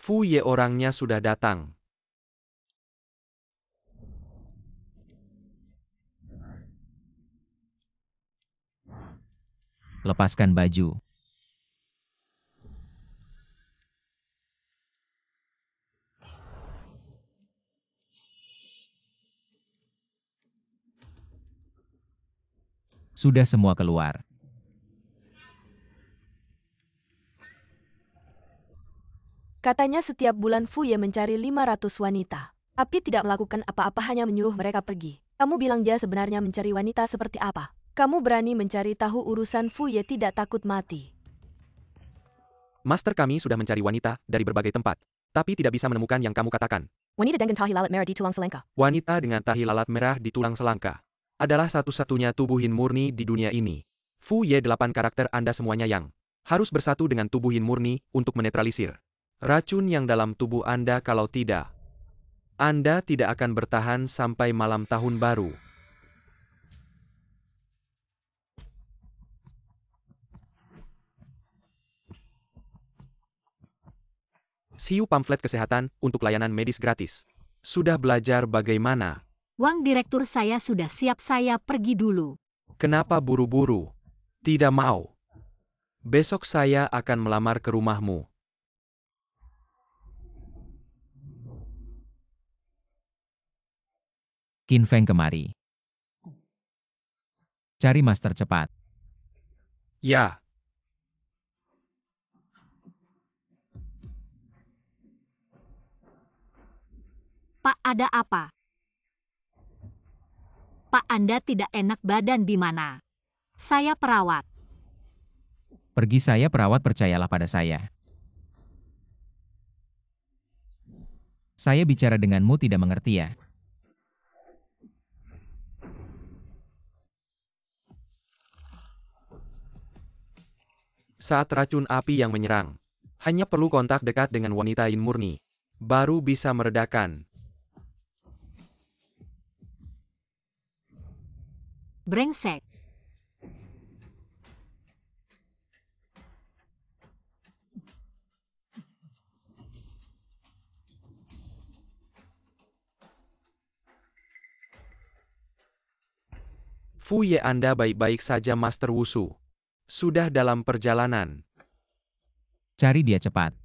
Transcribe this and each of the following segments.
Fu Ye orangnya sudah datang. Lepaskan baju. Sudah semua keluar. Katanya setiap bulan Fu Ye mencari 500 wanita. Tapi tidak melakukan apa-apa, hanya menyuruh mereka pergi. Kamu bilang dia sebenarnya mencari wanita seperti apa? Kamu berani mencari tahu urusan Fu Ye, tidak takut mati. Master kami sudah mencari wanita dari berbagai tempat, tapi tidak bisa menemukan yang kamu katakan. Wanita dengan tahi lalat merah di tulang selangka. Wanita dengan tahi lalat merah di tulang selangka adalah satu-satunya tubuh Yin murni di dunia ini. Fu Ye, 8 karakter Anda semuanya yang harus bersatu dengan tubuh Yin murni untuk menetralisir racun yang dalam tubuh Anda. Kalau tidak, Anda tidak akan bertahan sampai malam tahun baru. Siu pamflet kesehatan untuk layanan medis gratis. Sudah belajar bagaimana? Wang Direktur, saya sudah siap, saya pergi dulu. Kenapa buru-buru? Tidak mau. Besok saya akan melamar ke rumahmu. Qin Feng kemari. Cari master cepat. Ya. Pak, ada apa? Pak, Anda tidak enak badan di mana? Saya perawat. Pergi, saya perawat, percayalah pada saya. Saya bicara denganmu tidak mengerti ya? Saat racun api yang menyerang, hanya perlu kontak dekat dengan wanita Yin murni, baru bisa meredakan. Brengsek. Fu Ye, Anda baik-baik saja, Master Wushu? Sudah dalam perjalanan. Cari dia cepat.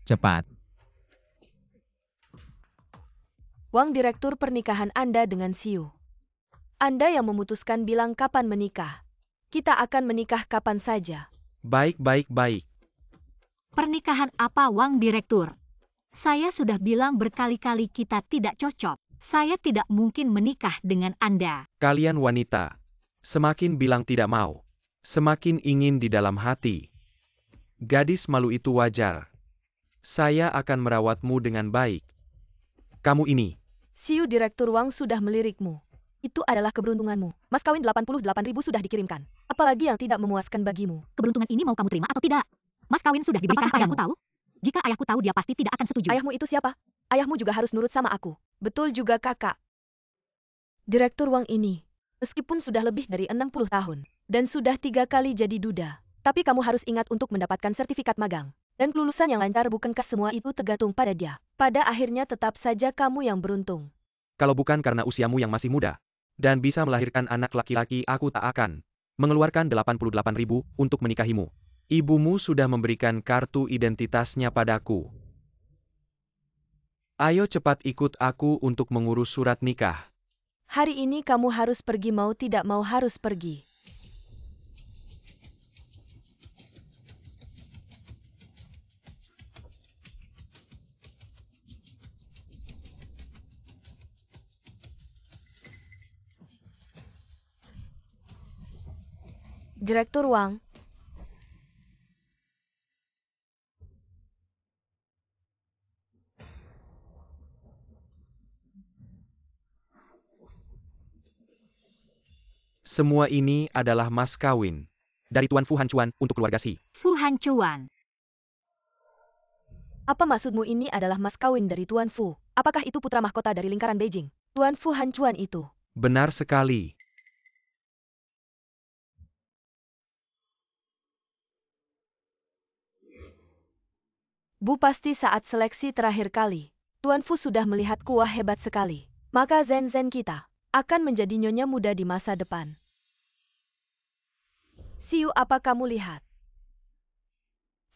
Cepat. Wang Direktur, pernikahan Anda dengan Siu. Anda yang memutuskan bilang kapan menikah. Kita akan menikah kapan saja. Baik. Pernikahan apa, Wang Direktur? Saya sudah bilang berkali-kali kita tidak cocok. Saya tidak mungkin menikah dengan Anda. Kalian wanita, semakin bilang tidak mau, semakin ingin di dalam hati. Gadis malu itu wajar. Saya akan merawatmu dengan baik. Kamu ini. Siu, Direktur Wang sudah melirikmu. Itu adalah keberuntunganmu. Mas kawin 88.000 sudah dikirimkan. Apalagi yang tidak memuaskan bagimu? Keberuntungan ini mau kamu terima atau tidak? Mas kawin sudah diberikan. Apakah ayahku tahu? Jika ayahku tahu, dia pasti tidak akan setuju. Ayahmu itu siapa? Ayahmu juga harus nurut sama aku. Betul juga, kakak. Direktur Wang ini, meskipun sudah lebih dari 60 tahun, dan sudah 3 kali jadi duda, tapi kamu harus ingat untuk mendapatkan sertifikat magang. Dan kelulusan yang lancar, bukankah semua itu tergantung pada dia? Pada akhirnya tetap saja kamu yang beruntung. Kalau bukan karena usiamu yang masih muda, dan bisa melahirkan anak laki-laki, aku tak akan mengeluarkan 88.000 untuk menikahimu. Ibumu sudah memberikan kartu identitasnya padaku. Ayo cepat ikut aku untuk mengurus surat nikah. Hari ini kamu harus pergi, mau tidak mau harus pergi. Direktur Wang. Semua ini adalah mas kawin dari Tuan Fu Hancuan untuk keluarga Si. Fu Hancuan. Apa maksudmu ini adalah mas kawin dari Tuan Fu? Apakah itu putra mahkota dari lingkaran Beijing? Tuan Fu Hancuan itu. Benar sekali. Bu, pasti saat seleksi terakhir kali, Tuan Fu sudah melihat kuah hebat sekali. Maka Zen kita akan menjadi nyonya muda di masa depan. Siu, apa kamu lihat?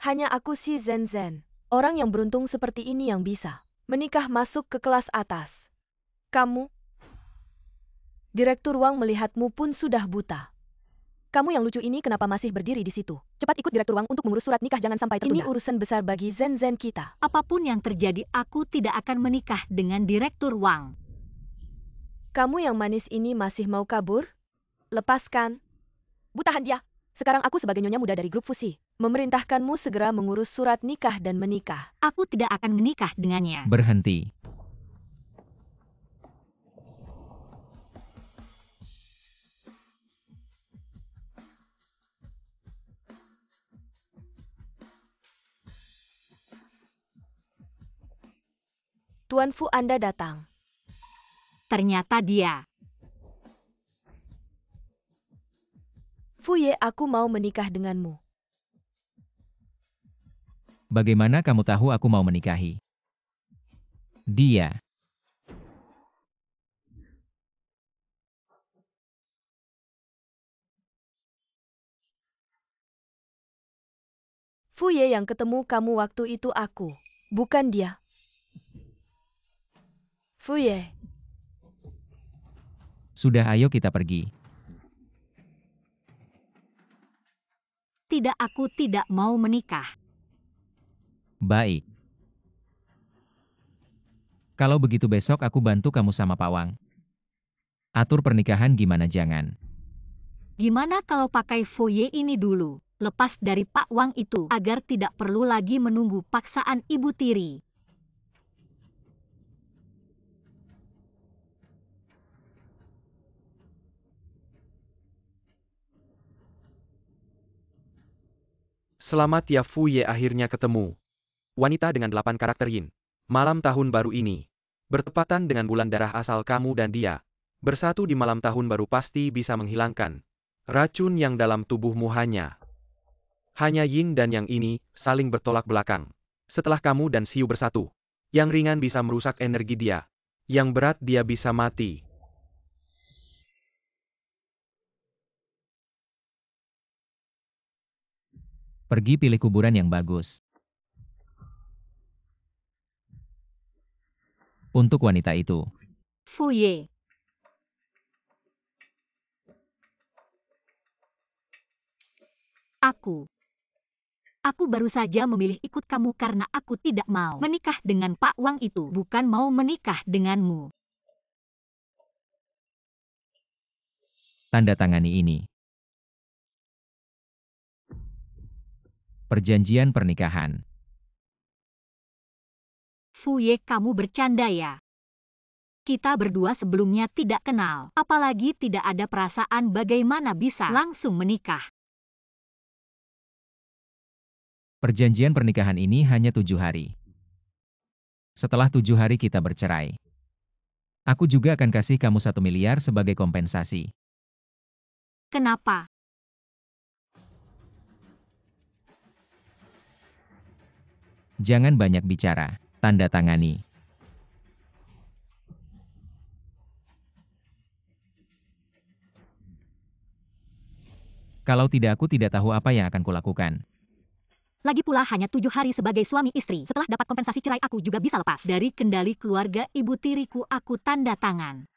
Hanya aku si Zen, orang yang beruntung seperti ini yang bisa menikah masuk ke kelas atas. Kamu? Direktur Wang melihatmu pun sudah buta. Kamu yang lucu ini kenapa masih berdiri di situ? Cepat ikut Direktur Wang untuk mengurus surat nikah, jangan sampai tertunda. Ini urusan besar bagi Zen kita. Apapun yang terjadi, aku tidak akan menikah dengan Direktur Wang. Kamu yang manis ini masih mau kabur? Lepaskan. Bu, tahan dia. Sekarang aku sebagai nyonya muda dari grup Fusi, memerintahkanmu segera mengurus surat nikah dan menikah. Aku tidak akan menikah dengannya. Berhenti. Tuan Fu, Anda datang. Ternyata dia. Fu Ye, aku mau menikah denganmu. Bagaimana kamu tahu aku mau menikahi dia? Fu Ye, yang ketemu kamu waktu itu aku, bukan dia. Fu Ye. Sudah, ayo kita pergi. Tidak, aku tidak mau menikah. Baik. Kalau begitu besok aku bantu kamu sama Pak Wang. Atur pernikahan gimana, jangan. Gimana kalau pakai foyer ini dulu, lepas dari Pak Wang itu, agar tidak perlu lagi menunggu paksaan Ibu Tiri. Selamat ya Fu Ye, akhirnya ketemu. Wanita dengan 8 karakter yin. Malam tahun baru ini. Bertepatan dengan bulan darah asal kamu dan dia. Bersatu di malam tahun baru pasti bisa menghilangkan racun yang dalam tubuhmu hanya yin dan yang ini saling bertolak belakang. Setelah kamu dan Siu bersatu, yang ringan bisa merusak energi dia. Yang berat dia bisa mati. Pergi pilih kuburan yang bagus. Untuk wanita itu. Foyer. Aku baru saja memilih ikut kamu karena aku tidak mau menikah dengan Pak Wang itu, bukan mau menikah denganmu. Tanda tangani ini. Perjanjian pernikahan. Foyer, kamu bercanda ya? Kita berdua sebelumnya tidak kenal, apalagi tidak ada perasaan, bagaimana bisa langsung menikah? Perjanjian pernikahan ini hanya 7 hari. Setelah 7 hari kita bercerai. Aku juga akan kasih kamu 1 miliar sebagai kompensasi. Kenapa? Jangan banyak bicara. Tanda tangani. Kalau tidak, aku tidak tahu apa yang akan kulakukan. Lagi pula hanya 7 hari sebagai suami istri. Setelah dapat kompensasi cerai, aku juga bisa lepas dari kendali keluarga Ibu Tiriku. Aku tanda tangan.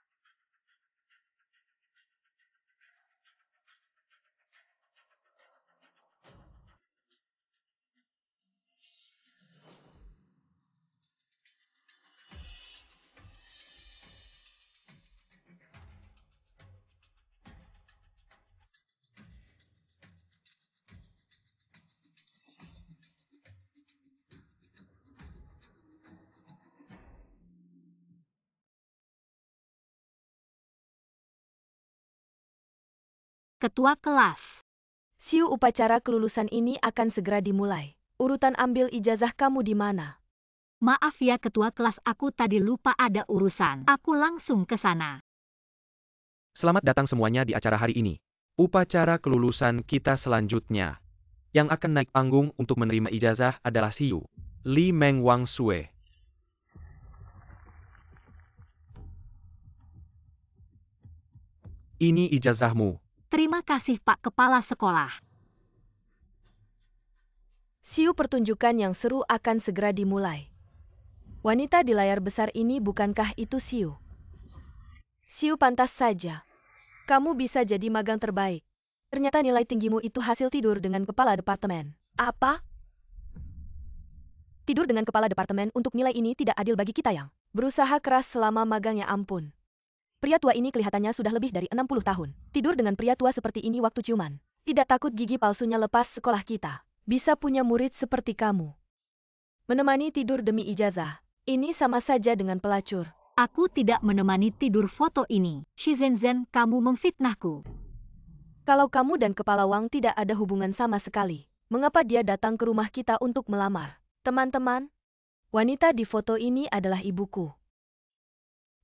Ketua kelas. Siu, upacara kelulusan ini akan segera dimulai. Urutan ambil ijazah kamu di mana? Maaf ya ketua kelas, aku tadi lupa ada urusan. Aku langsung ke sana. Selamat datang semuanya di acara hari ini. Upacara kelulusan kita selanjutnya. Yang akan naik panggung untuk menerima ijazah adalah Siu. Li Meng Wang Sue. Ini ijazahmu. Terima kasih Pak Kepala Sekolah. Siu pertunjukan yang seru akan segera dimulai. Wanita di layar besar ini bukankah itu Siu? Siu, pantas saja. Kamu bisa jadi magang terbaik. Ternyata nilai tinggimu itu hasil tidur dengan kepala departemen. Apa? Tidur dengan kepala departemen untuk nilai ini tidak adil bagi kita yang berusaha keras selama magang, ya ampun. Pria tua ini kelihatannya sudah lebih dari 60 tahun. Tidur dengan pria tua seperti ini waktu ciuman. Tidak takut gigi palsunya lepas sekolah kita. Bisa punya murid seperti kamu. Menemani tidur demi ijazah. Ini sama saja dengan pelacur. Aku tidak menemani tidur foto ini. Shizhen, kamu memfitnahku. Kalau kamu dan Kepala Wang tidak ada hubungan sama sekali, mengapa dia datang ke rumah kita untuk melamar? Teman-teman, wanita di foto ini adalah ibuku.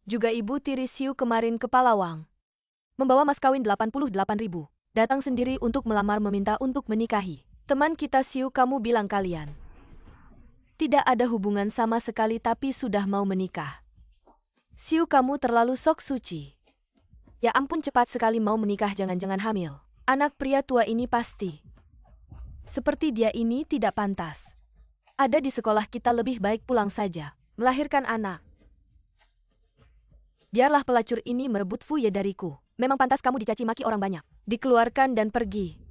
Juga ibu tiri Siu kemarin, Kepala Wang. Membawa mas kawin 88.000. Datang sendiri untuk melamar, meminta untuk menikahi. Teman kita Siu, kamu bilang kalian tidak ada hubungan sama sekali tapi sudah mau menikah. Siu, kamu terlalu sok suci. Ya ampun, cepat sekali mau menikah, jangan-jangan hamil. Anak pria tua ini pasti. Seperti dia ini tidak pantas. Ada di sekolah kita, lebih baik pulang saja. Melahirkan anak. Biarlah pelacur ini merebut Fu Ye dariku. Memang pantas kamu dicaci maki orang banyak. Dikeluarkan dan pergi.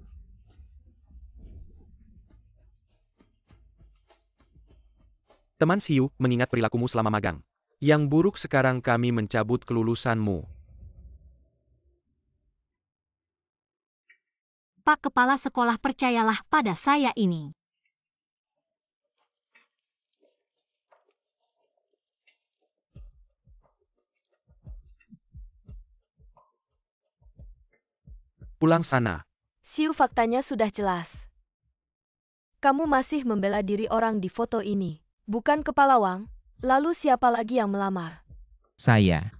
Teman Siu, mengingat perilakumu selama magang. Yang buruk, sekarang kami mencabut kelulusanmu. Pak Kepala Sekolah, percayalah pada saya ini. Pulang sana. Siu, faktanya sudah jelas. Kamu masih membela diri orang di foto ini. Bukan Kepala Wang, lalu siapa lagi yang melamar? Saya.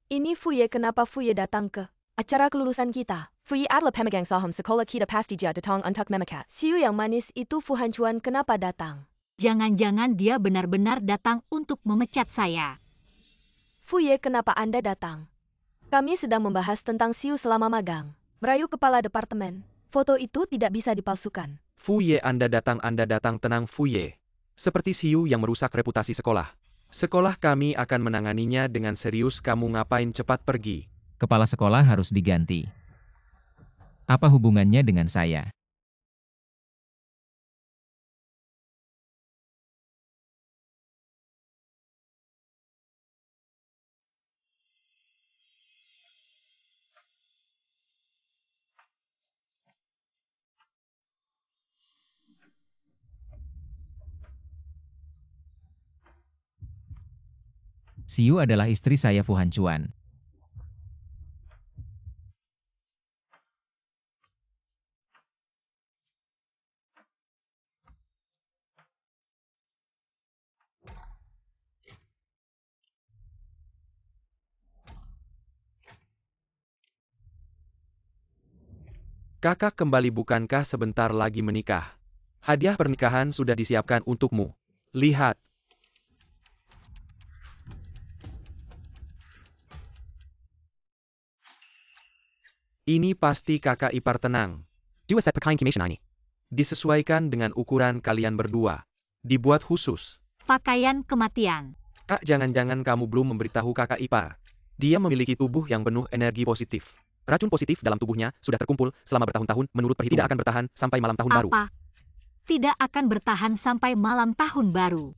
Ini Fu Ye. Kenapa Fu Ye datang ke acara kelulusan kita? Fu Ye adalah pemegang saham sekolah kita, pasti dia datang untuk memakat. Siu yang manis itu, Fu Hancuan, kenapa datang? Jangan-jangan dia benar-benar datang untuk memecat saya. Fu Ye, kenapa Anda datang? Kami sedang membahas tentang Siu selama magang. Merayu kepala departemen. Foto itu tidak bisa dipalsukan. Fu Ye, Anda datang, tenang Fu Ye. Seperti Siu yang merusak reputasi sekolah. Sekolah kami akan menanganinya dengan serius. Kamu ngapain, cepat pergi. Kepala sekolah harus diganti. Apa hubungannya dengan saya? Siu adalah istri saya, Fu Hancuan. Kakak kembali, bukankah sebentar lagi menikah? Hadiah pernikahan sudah disiapkan untukmu. Lihat. Ini pasti kakak ipar, tenang. Disesuaikan dengan ukuran kalian berdua. Dibuat khusus. Pakaian kematian. Kak, jangan-jangan kamu belum memberitahu kakak ipar. Dia memiliki tubuh yang penuh energi positif. Racun positif dalam tubuhnya sudah terkumpul selama bertahun-tahun, menurut perhitungan tidak akan bertahan sampai malam tahun baru. Apa? Tidak akan bertahan sampai malam tahun baru.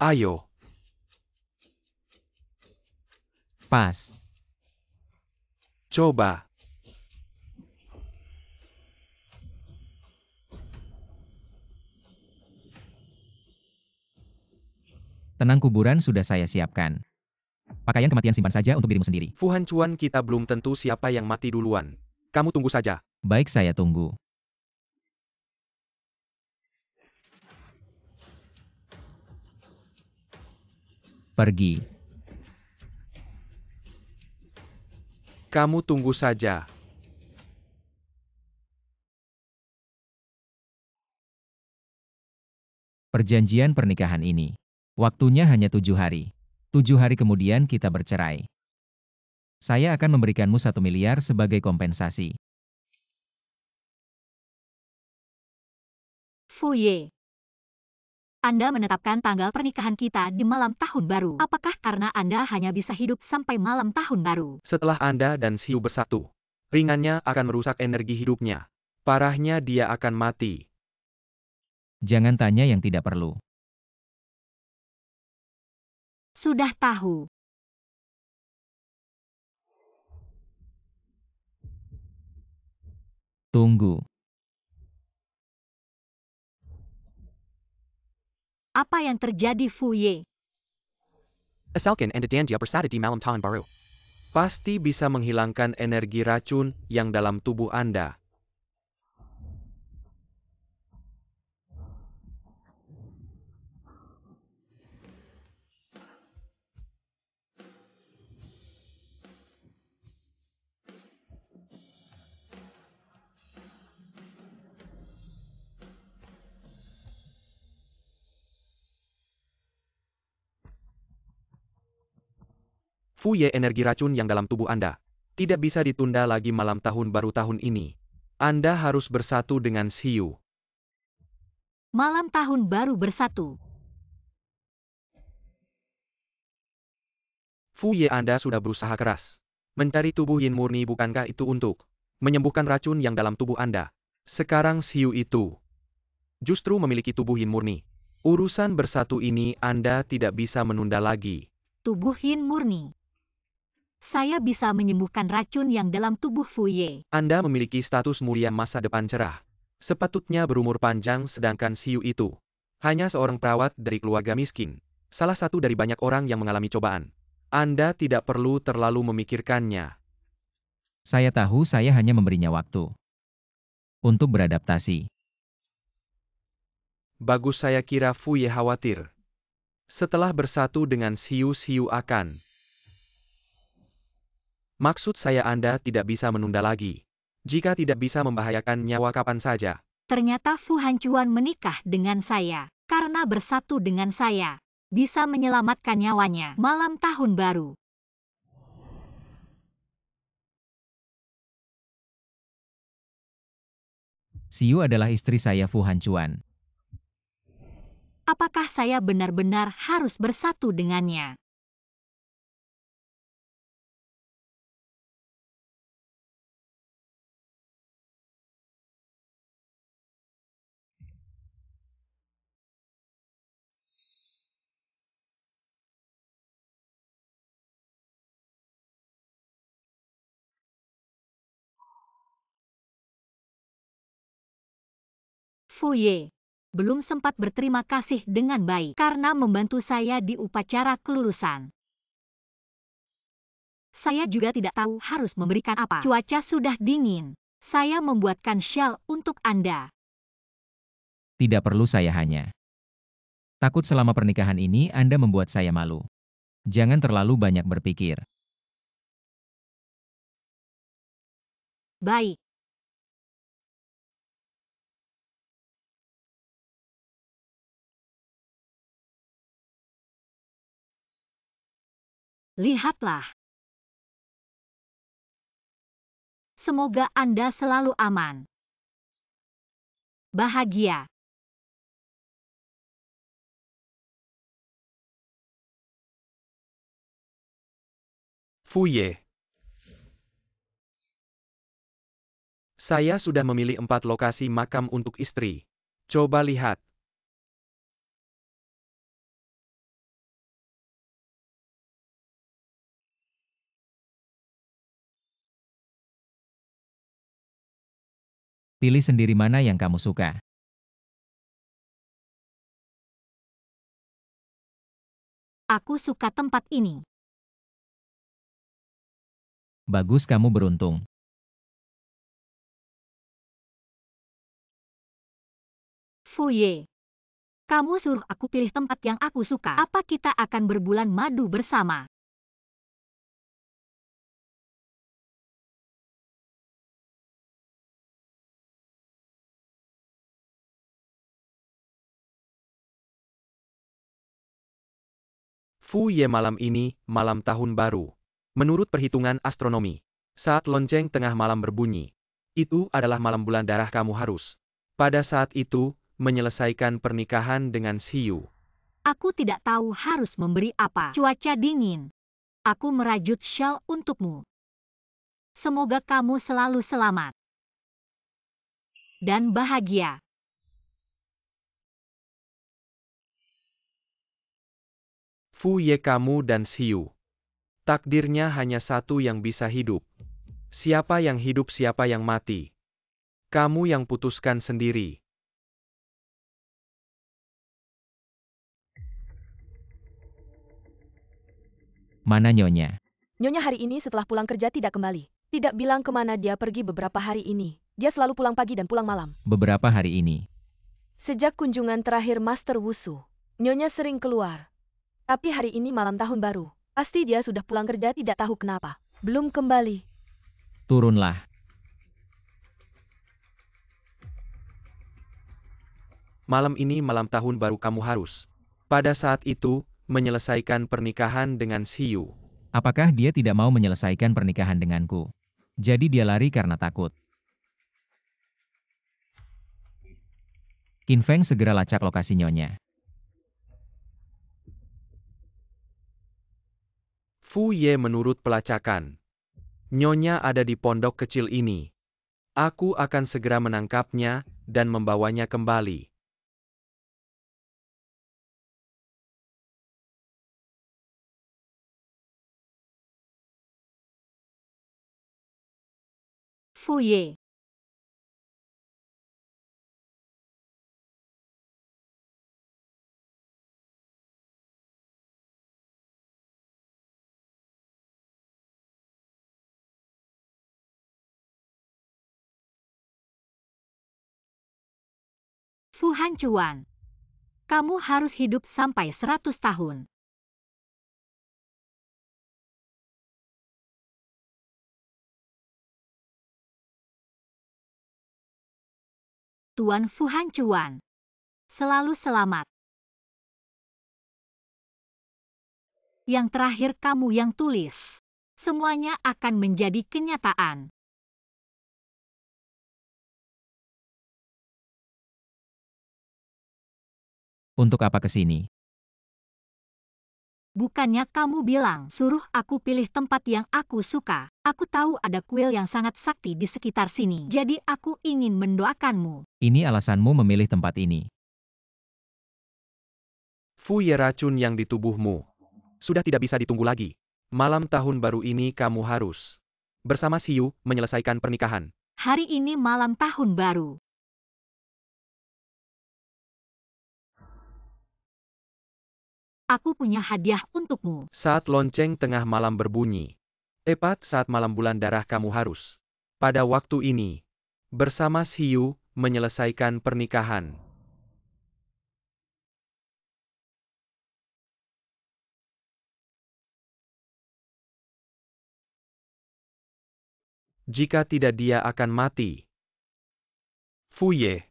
Ayo. Pas. Coba. Tenang, kuburan sudah saya siapkan. Pakaian kematian simpan saja untuk dirimu sendiri. Fu Hancuan, kita belum tentu siapa yang mati duluan. Kamu tunggu saja. Baik, saya tunggu. Pergi. Kamu tunggu saja. Perjanjian pernikahan ini. Waktunya hanya 7 hari. 7 hari kemudian kita bercerai. Saya akan memberikanmu 1 miliar sebagai kompensasi. Fu Ye. Anda menetapkan tanggal pernikahan kita di malam tahun baru. Apakah karena Anda hanya bisa hidup sampai malam tahun baru? Setelah Anda dan Xiu bersatu, ringannya akan merusak energi hidupnya. Parahnya dia akan mati. Jangan tanya yang tidak perlu. Sudah tahu. Tunggu. Apa yang terjadi, Fu Ye? Asalkan Anda dan dia bersatu di malam tahun baru. Pasti bisa menghilangkan energi racun yang dalam tubuh Anda. Fu Ye, energi racun yang dalam tubuh Anda. Tidak bisa ditunda lagi malam tahun baru tahun ini. Anda harus bersatu dengan Xiu. Malam tahun baru bersatu. Fu Ye, Anda sudah berusaha keras. Mencari tubuh yin murni, bukankah itu untuk menyembuhkan racun yang dalam tubuh Anda? Sekarang Xiu itu justru memiliki tubuh yin murni. Urusan bersatu ini Anda tidak bisa menunda lagi. Tubuh Yin murni. Saya bisa menyembuhkan racun yang dalam tubuh Fu Ye. Anda memiliki status mulia, masa depan cerah. Sepatutnya berumur panjang, sedangkan Xiu itu hanya seorang perawat dari keluarga miskin. Salah satu dari banyak orang yang mengalami cobaan. Anda tidak perlu terlalu memikirkannya. Saya tahu saya hanya memberinya waktu untuk beradaptasi. Bagus, saya kira Fu Ye khawatir. Setelah bersatu dengan Xiu, Xiu akan... Maksud saya Anda tidak bisa menunda lagi. Jika tidak bisa membahayakan nyawa, kapan saja. Ternyata Fu Hancuan menikah dengan saya. Karena bersatu dengan saya. Bisa menyelamatkan nyawanya. Malam tahun baru. Xiu adalah istri saya, Fu Hancuan. Apakah saya benar-benar harus bersatu dengannya? Fu Ye belum sempat berterima kasih dengan baik karena membantu saya di upacara kelulusan. Saya juga tidak tahu harus memberikan apa. Cuaca sudah dingin. Saya membuatkan shawl untuk Anda. Tidak perlu, saya hanya takut selama pernikahan ini Anda membuat saya malu. Jangan terlalu banyak berpikir. Baik. Lihatlah. Semoga Anda selalu aman. Bahagia. Fu Ye. Saya sudah memilih 4 lokasi makam untuk istri. Coba lihat. Pilih sendiri mana yang kamu suka. Aku suka tempat ini. Bagus, kamu beruntung. Fu Ye. Kamu suruh aku pilih tempat yang aku suka. Apa kita akan berbulan madu bersama? Fu Ye, malam ini, malam tahun baru. Menurut perhitungan astronomi, saat lonceng tengah malam berbunyi, itu adalah malam bulan darah. Kamu harus, pada saat itu, menyelesaikan pernikahan dengan Xiu. Aku tidak tahu harus memberi apa. Cuaca dingin. Aku merajut shawl untukmu. Semoga kamu selalu selamat dan bahagia. Fu Ye, kamu dan Xiu. Takdirnya hanya satu yang bisa hidup. Siapa yang hidup, siapa yang mati. Kamu yang putuskan sendiri. Mana Nyonya? Nyonya hari ini setelah pulang kerja tidak kembali. Tidak bilang kemana dia pergi beberapa hari ini. Dia selalu pulang pagi dan pulang malam. Beberapa hari ini. Sejak kunjungan terakhir Master Wushu, Nyonya sering keluar. Tapi hari ini malam tahun baru. Pasti dia sudah pulang kerja, tidak tahu kenapa. Belum kembali. Turunlah. Malam ini malam tahun baru. Kamu harus, pada saat itu, menyelesaikan pernikahan dengan Xiu. Apakah dia tidak mau menyelesaikan pernikahan denganku? Jadi dia lari karena takut. Qin Feng segera lacak lokasi Nyonya. Fu Ye, menurut pelacakan, Nyonya ada di pondok kecil ini. Aku akan segera menangkapnya dan membawanya kembali. Fu Ye. Fu Hancuan. Kamu harus hidup sampai 100 tahun. Tuan Fu Hancuan. Selalu selamat. Yang terakhir kamu yang tulis. Semuanya akan menjadi kenyataan. Untuk apa ke sini? Bukannya kamu bilang suruh aku pilih tempat yang aku suka. Aku tahu ada kuil yang sangat sakti di sekitar sini. Jadi aku ingin mendoakanmu. Ini alasanmu memilih tempat ini. Fu Ye, racun yang di tubuhmu sudah tidak bisa ditunggu lagi. Malam tahun baru ini kamu harus, bersama Xiu, menyelesaikan pernikahan. Hari ini malam tahun baru. Aku punya hadiah untukmu. Saat lonceng tengah malam berbunyi, tepat saat malam bulan darah, kamu harus, pada waktu ini, bersama Xiu, menyelesaikan pernikahan. Jika tidak, dia akan mati. Fu Ye.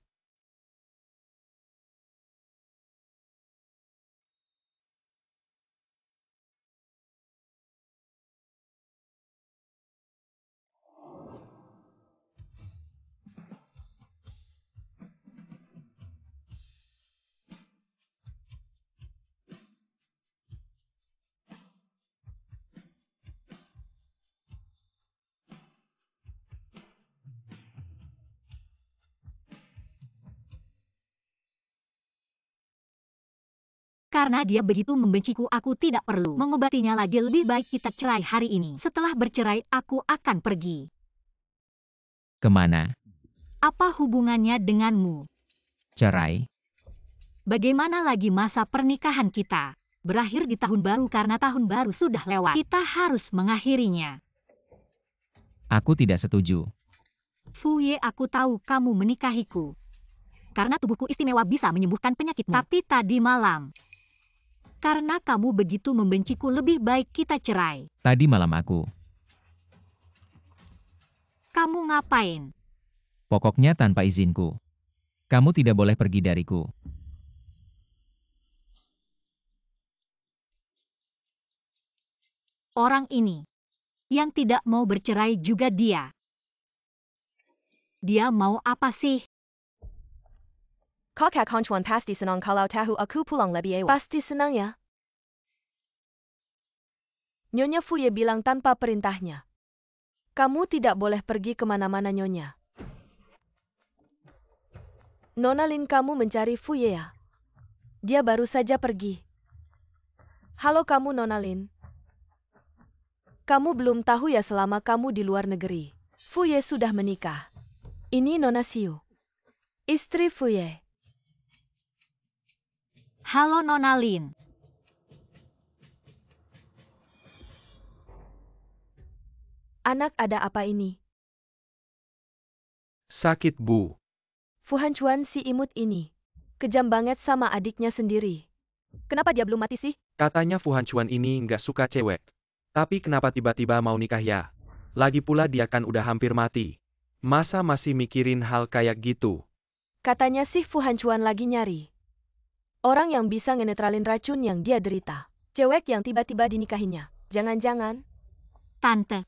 Karena dia begitu membenciku, aku tidak perlu mengobatinya lagi. Lebih baik kita cerai hari ini. Setelah bercerai, aku akan pergi. Kemana? Apa hubungannya denganmu? Cerai? Bagaimana lagi masa pernikahan kita? Berakhir di tahun baru karena tahun baru sudah lewat. Kita harus mengakhirinya. Aku tidak setuju. Fu Ye, aku tahu kamu menikahiku. karena tubuhku istimewa bisa menyembuhkan penyakitmu. Tapi tadi malam, karena kamu begitu membenciku, lebih baik kita cerai. Tadi malam aku. Kamu ngapain? Pokoknya tanpa izinku. Kamu tidak boleh pergi dariku. Orang ini yang tidak mau bercerai juga dia. Dia mau apa sih? Kakak Han Chuan pasti senang kalau tahu aku pulang lebih awal. Pasti senang ya? Nyonya Fu Ye bilang tanpa perintahnya. Kamu tidak boleh pergi kemana-mana, Nyonya. Nona Lin, kamu mencari Fu Ye ya? Dia baru saja pergi. Halo kamu, Nona Lin. Kamu belum tahu ya selama kamu di luar negeri. Fu Ye sudah menikah. Ini Nona Xiu, istri Fu Ye. Halo Nona Lin. Anak, ada apa ini? Sakit, Bu. Fu Hanchuan si imut ini. Kejam banget sama adiknya sendiri. Kenapa dia belum mati sih? Katanya Fu Hanchuan ini nggak suka cewek. Tapi kenapa tiba-tiba mau nikah ya? Lagi pula dia kan udah hampir mati. Masa masih mikirin hal kayak gitu? Katanya sih Fu Hanchuan lagi nyari orang yang bisa ngenetralin racun yang dia derita. Cewek yang tiba-tiba dinikahinya. Jangan-jangan, Tante,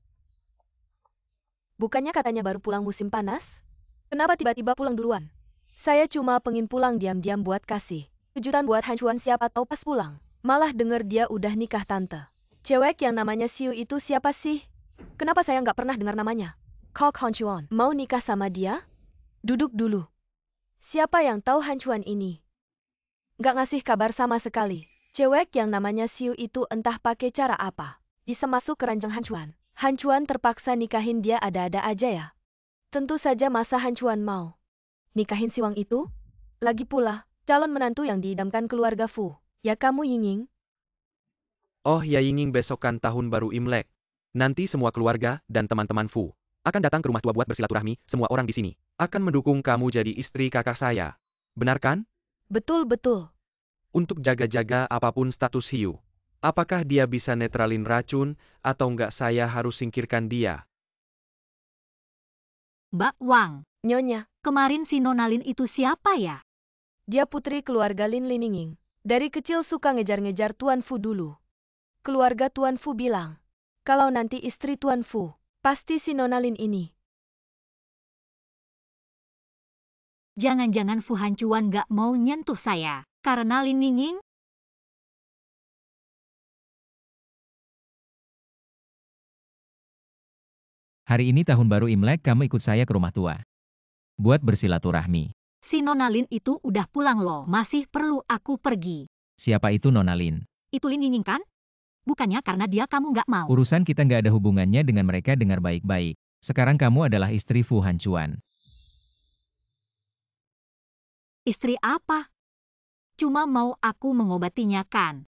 bukannya katanya baru pulang musim panas? Kenapa tiba-tiba pulang duluan? Saya cuma pengen pulang diam-diam buat kasih kejutan buat Hanchuan, siapa tahu pas pulang malah denger dia udah nikah. Tante, cewek yang namanya Xiu itu siapa sih? Kenapa saya nggak pernah dengar namanya? Kok Hanchuan mau nikah sama dia? Duduk dulu. Siapa yang tahu Hanchuan ini? Nggak ngasih kabar sama sekali. Cewek yang namanya Xiu itu entah pakai cara apa bisa masuk ke ranjang Hanchuan. Hanchuan terpaksa nikahin dia, ada-ada aja ya. Tentu saja masa Hanchuan mau nikahin si Wang itu? Lagi pula, calon menantu yang diidamkan keluarga Fu. Ya kamu, Yingying? Oh ya, Yingying, besokan tahun baru Imlek. Nanti semua keluarga dan teman-teman Fu akan datang ke rumah tua buat bersilaturahmi. Semua orang di sini akan mendukung kamu jadi istri kakak saya. Benar kan? Betul-betul. Untuk jaga-jaga apapun status hiu. Apakah dia bisa netralin racun, atau enggak saya harus singkirkan dia? Mbak Wang, Nyonya, kemarin si Nona Lin itu siapa ya? dia putri keluarga Lin Liningying. Dari kecil suka ngejar-ngejar Tuan Fu dulu. Keluarga Tuan Fu bilang, kalau nanti istri Tuan Fu, pasti si Nona Lin ini. Jangan-jangan Fu Hanchuan gak mau nyentuh saya, karena Lin Yingying? Hari ini tahun baru Imlek, kamu ikut saya ke rumah tua. Buat bersilaturahmi. Si Nona Lin itu udah pulang loh, masih perlu aku pergi. Siapa itu Nona Lin? Itu Lin Yingying kan? Bukannya karena dia kamu gak mau. Urusan kita nggak ada hubungannya dengan mereka, dengar baik-baik. Sekarang kamu adalah istri Fu Hanchuan. Istri apa? Cuma mau aku mengobatinya kan?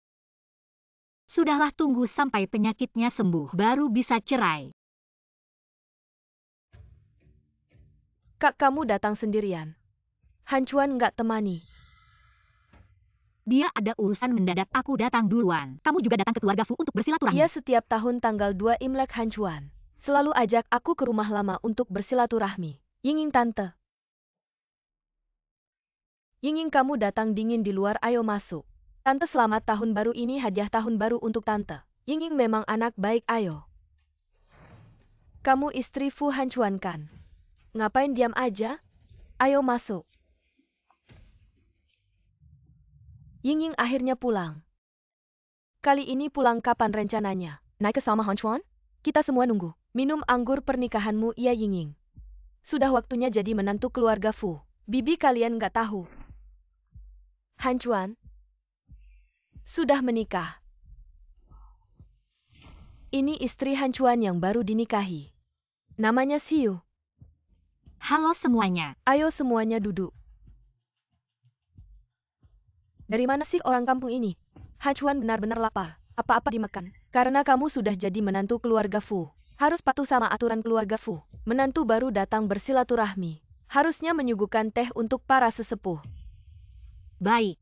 Sudahlah, tunggu sampai penyakitnya sembuh, baru bisa cerai. Kak, kamu datang sendirian. Hanchuan nggak temani. Dia ada urusan mendadak, aku datang duluan. Kamu juga datang ke keluarga Fu untuk bersilaturahmi. Ia setiap tahun tanggal 2 Imlek Hanchuan selalu ajak aku ke rumah lama untuk bersilaturahmi. Yingying, tante. Yingying, kamu datang dingin di luar, ayo masuk. Tante, selamat tahun baru, ini hadiah tahun baru untuk tante. Yingying memang anak baik, ayo. Kamu istri Fu Hanchuan kan? Ngapain diam aja? Ayo masuk. Yingying akhirnya pulang. Kali ini pulang kapan rencananya? Naik ke sama Hanchuan? Kita semua nunggu. Minum anggur pernikahanmu, iya Yingying. Sudah waktunya jadi menantu keluarga Fu. Bibi kalian nggak tahu. Hanchuan sudah menikah. Ini istri Hanchuan yang baru dinikahi. Namanya Xiu. Halo semuanya. Ayo semuanya duduk. Dari mana sih orang kampung ini? Hanchuan benar-benar lapar. Apa-apa dimakan. Karena kamu sudah jadi menantu keluarga Fu, harus patuh sama aturan keluarga Fu. Menantu baru datang bersilaturahmi harusnya menyuguhkan teh untuk para sesepuh. Baik,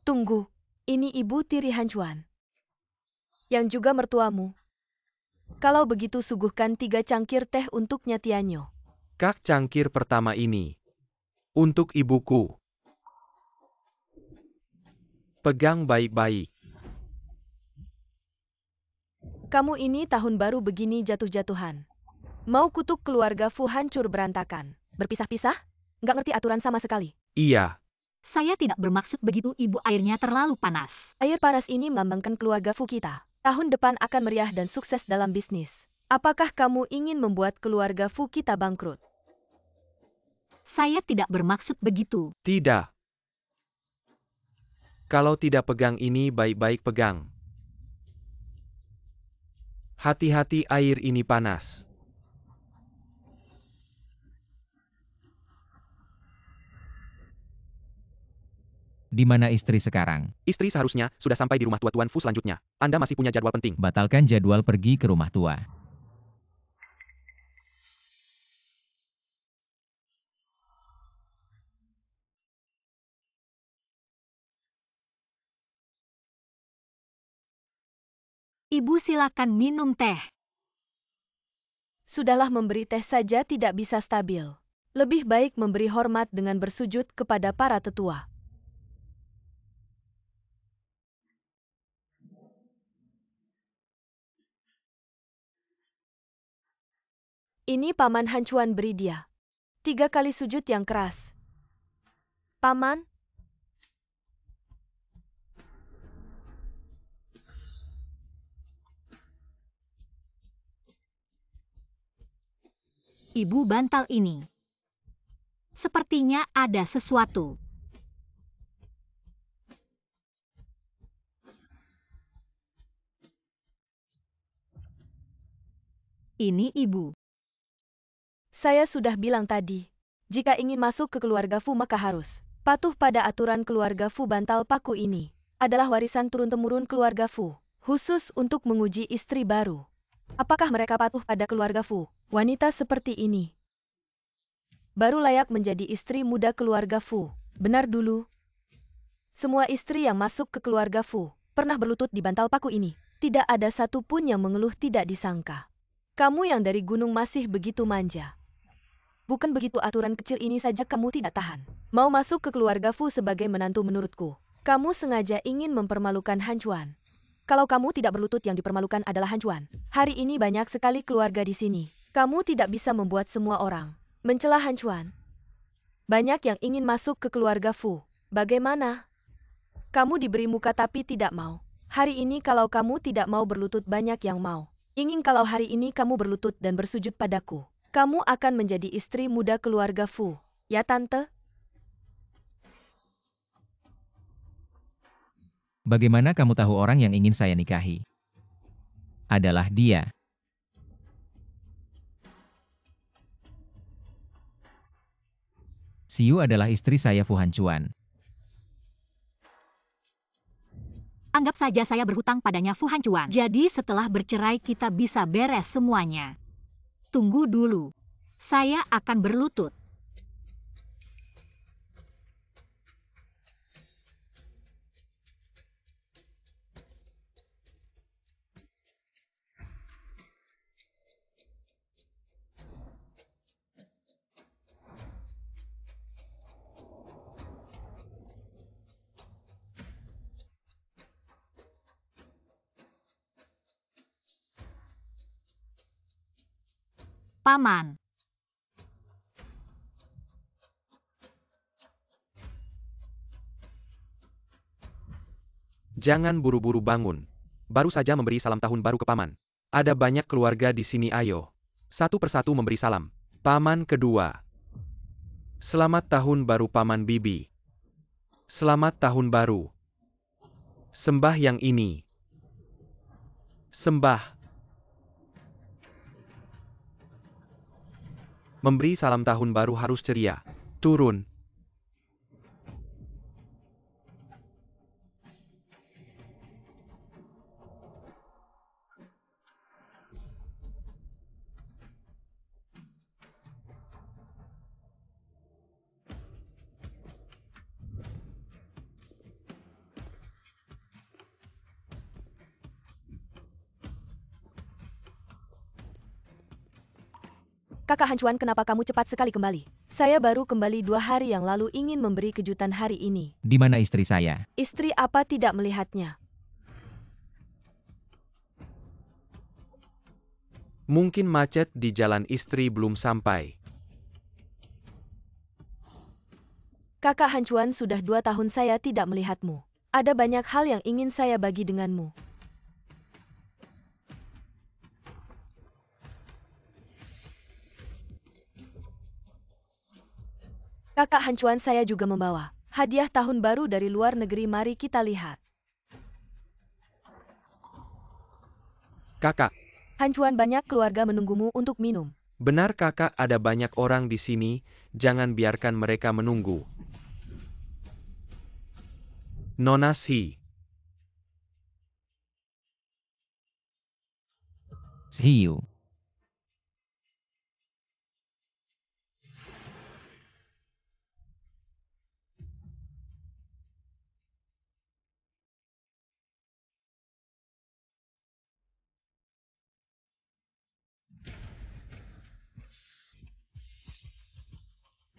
Tunggu, ini Ibu Tiri Hancuan. Yang juga mertuamu. Kalau begitu suguhkan 3 cangkir teh untuk Nyatianyo. Kak, cangkir pertama ini. Untuk ibuku. Pegang baik-baik. Kamu ini tahun baru begini jatuh-jatuhan. Mau kutuk keluarga Fu hancur berantakan. Berpisah-pisah? Nggak ngerti aturan sama sekali. Iya. saya tidak bermaksud begitu, Ibu. Airnya terlalu panas. Air panas ini melambangkan keluarga Fu kita. Tahun depan akan meriah dan sukses dalam bisnis. Apakah kamu ingin membuat keluarga Fu kita bangkrut? Saya tidak bermaksud begitu. Tidak. Kalau tidak pegang ini baik-baik pegang. Hati-hati, air ini panas. Di mana istri sekarang? Istri seharusnya sudah sampai di rumah tua Tuan Fu selanjutnya. Anda masih punya jadwal penting. Batalkan jadwal pergi ke rumah tua. Ibu silakan minum teh. Sudahlah, memberi teh saja tidak bisa stabil. Lebih baik memberi hormat dengan bersujud kepada para tetua. Ini Paman Hancuan beri dia. 3 kali sujud yang keras. Paman, Ibu bantal ini. Sepertinya ada sesuatu. Ini Ibu. saya sudah bilang tadi. Jika ingin masuk ke keluarga Fu maka harus patuh pada aturan keluarga Fu. Bantal paku ini adalah warisan turun-temurun keluarga Fu. Khusus untuk menguji istri baru. Apakah mereka patuh pada keluarga Fu? Wanita seperti ini baru layak menjadi istri muda keluarga Fu. Benar dulu. Semua istri yang masuk ke keluarga Fu pernah berlutut di bantal paku ini. Tidak ada satupun yang mengeluh tidak disangka. Kamu yang dari gunung masih begitu manja. Bukan begitu, aturan kecil ini saja kamu tidak tahan. Mau masuk ke keluarga Fu sebagai menantu menurutku. Kamu sengaja ingin mempermalukan Hancuan. Kalau kamu tidak berlutut, yang dipermalukan adalah Hancuan. Hari ini banyak sekali keluarga di sini. Kamu tidak bisa membuat semua orang mencela Hancuan. Banyak yang ingin masuk ke keluarga Fu. Bagaimana? Kamu diberi muka tapi tidak mau. Hari ini kalau kamu tidak mau berlutut, banyak yang mau. Ingin kalau hari ini kamu berlutut dan bersujud padaku. Kamu akan menjadi istri muda keluarga Fu. Ya, Tante? Bagaimana kamu tahu orang yang ingin saya nikahi adalah dia? Siu adalah istri saya, Fu Hancuan. Anggap saja saya berhutang padanya, Fu Hancuan. Jadi setelah bercerai kita bisa beres semuanya. Tunggu dulu. Saya akan berlutut. Paman. Jangan buru-buru bangun. Baru saja memberi salam tahun baru ke Paman. Ada banyak keluarga di sini, ayo. Satu persatu memberi salam. Paman kedua. Selamat tahun baru Paman Bibi. Selamat tahun baru. Sembah yang ini. Sembah. Memberi salam tahun baru harus ceria. Turun. Kakak Han Chuan, kenapa kamu cepat sekali kembali? Saya baru kembali 2 hari yang lalu ingin memberi kejutan hari ini. Di mana istri saya? Istri apa tidak melihatnya? Mungkin macet di jalan, istri belum sampai. Kakak Han Chuan, sudah 2 tahun saya tidak melihatmu. Ada banyak hal yang ingin saya bagi denganmu. Kakak Han Chuan, saya juga membawa hadiah tahun baru dari luar negeri, mari kita lihat. Kakak, Han Chuan, banyak keluarga menunggumu untuk minum. benar kakak, ada banyak orang di sini, jangan biarkan mereka menunggu. Nona Si. Hiu.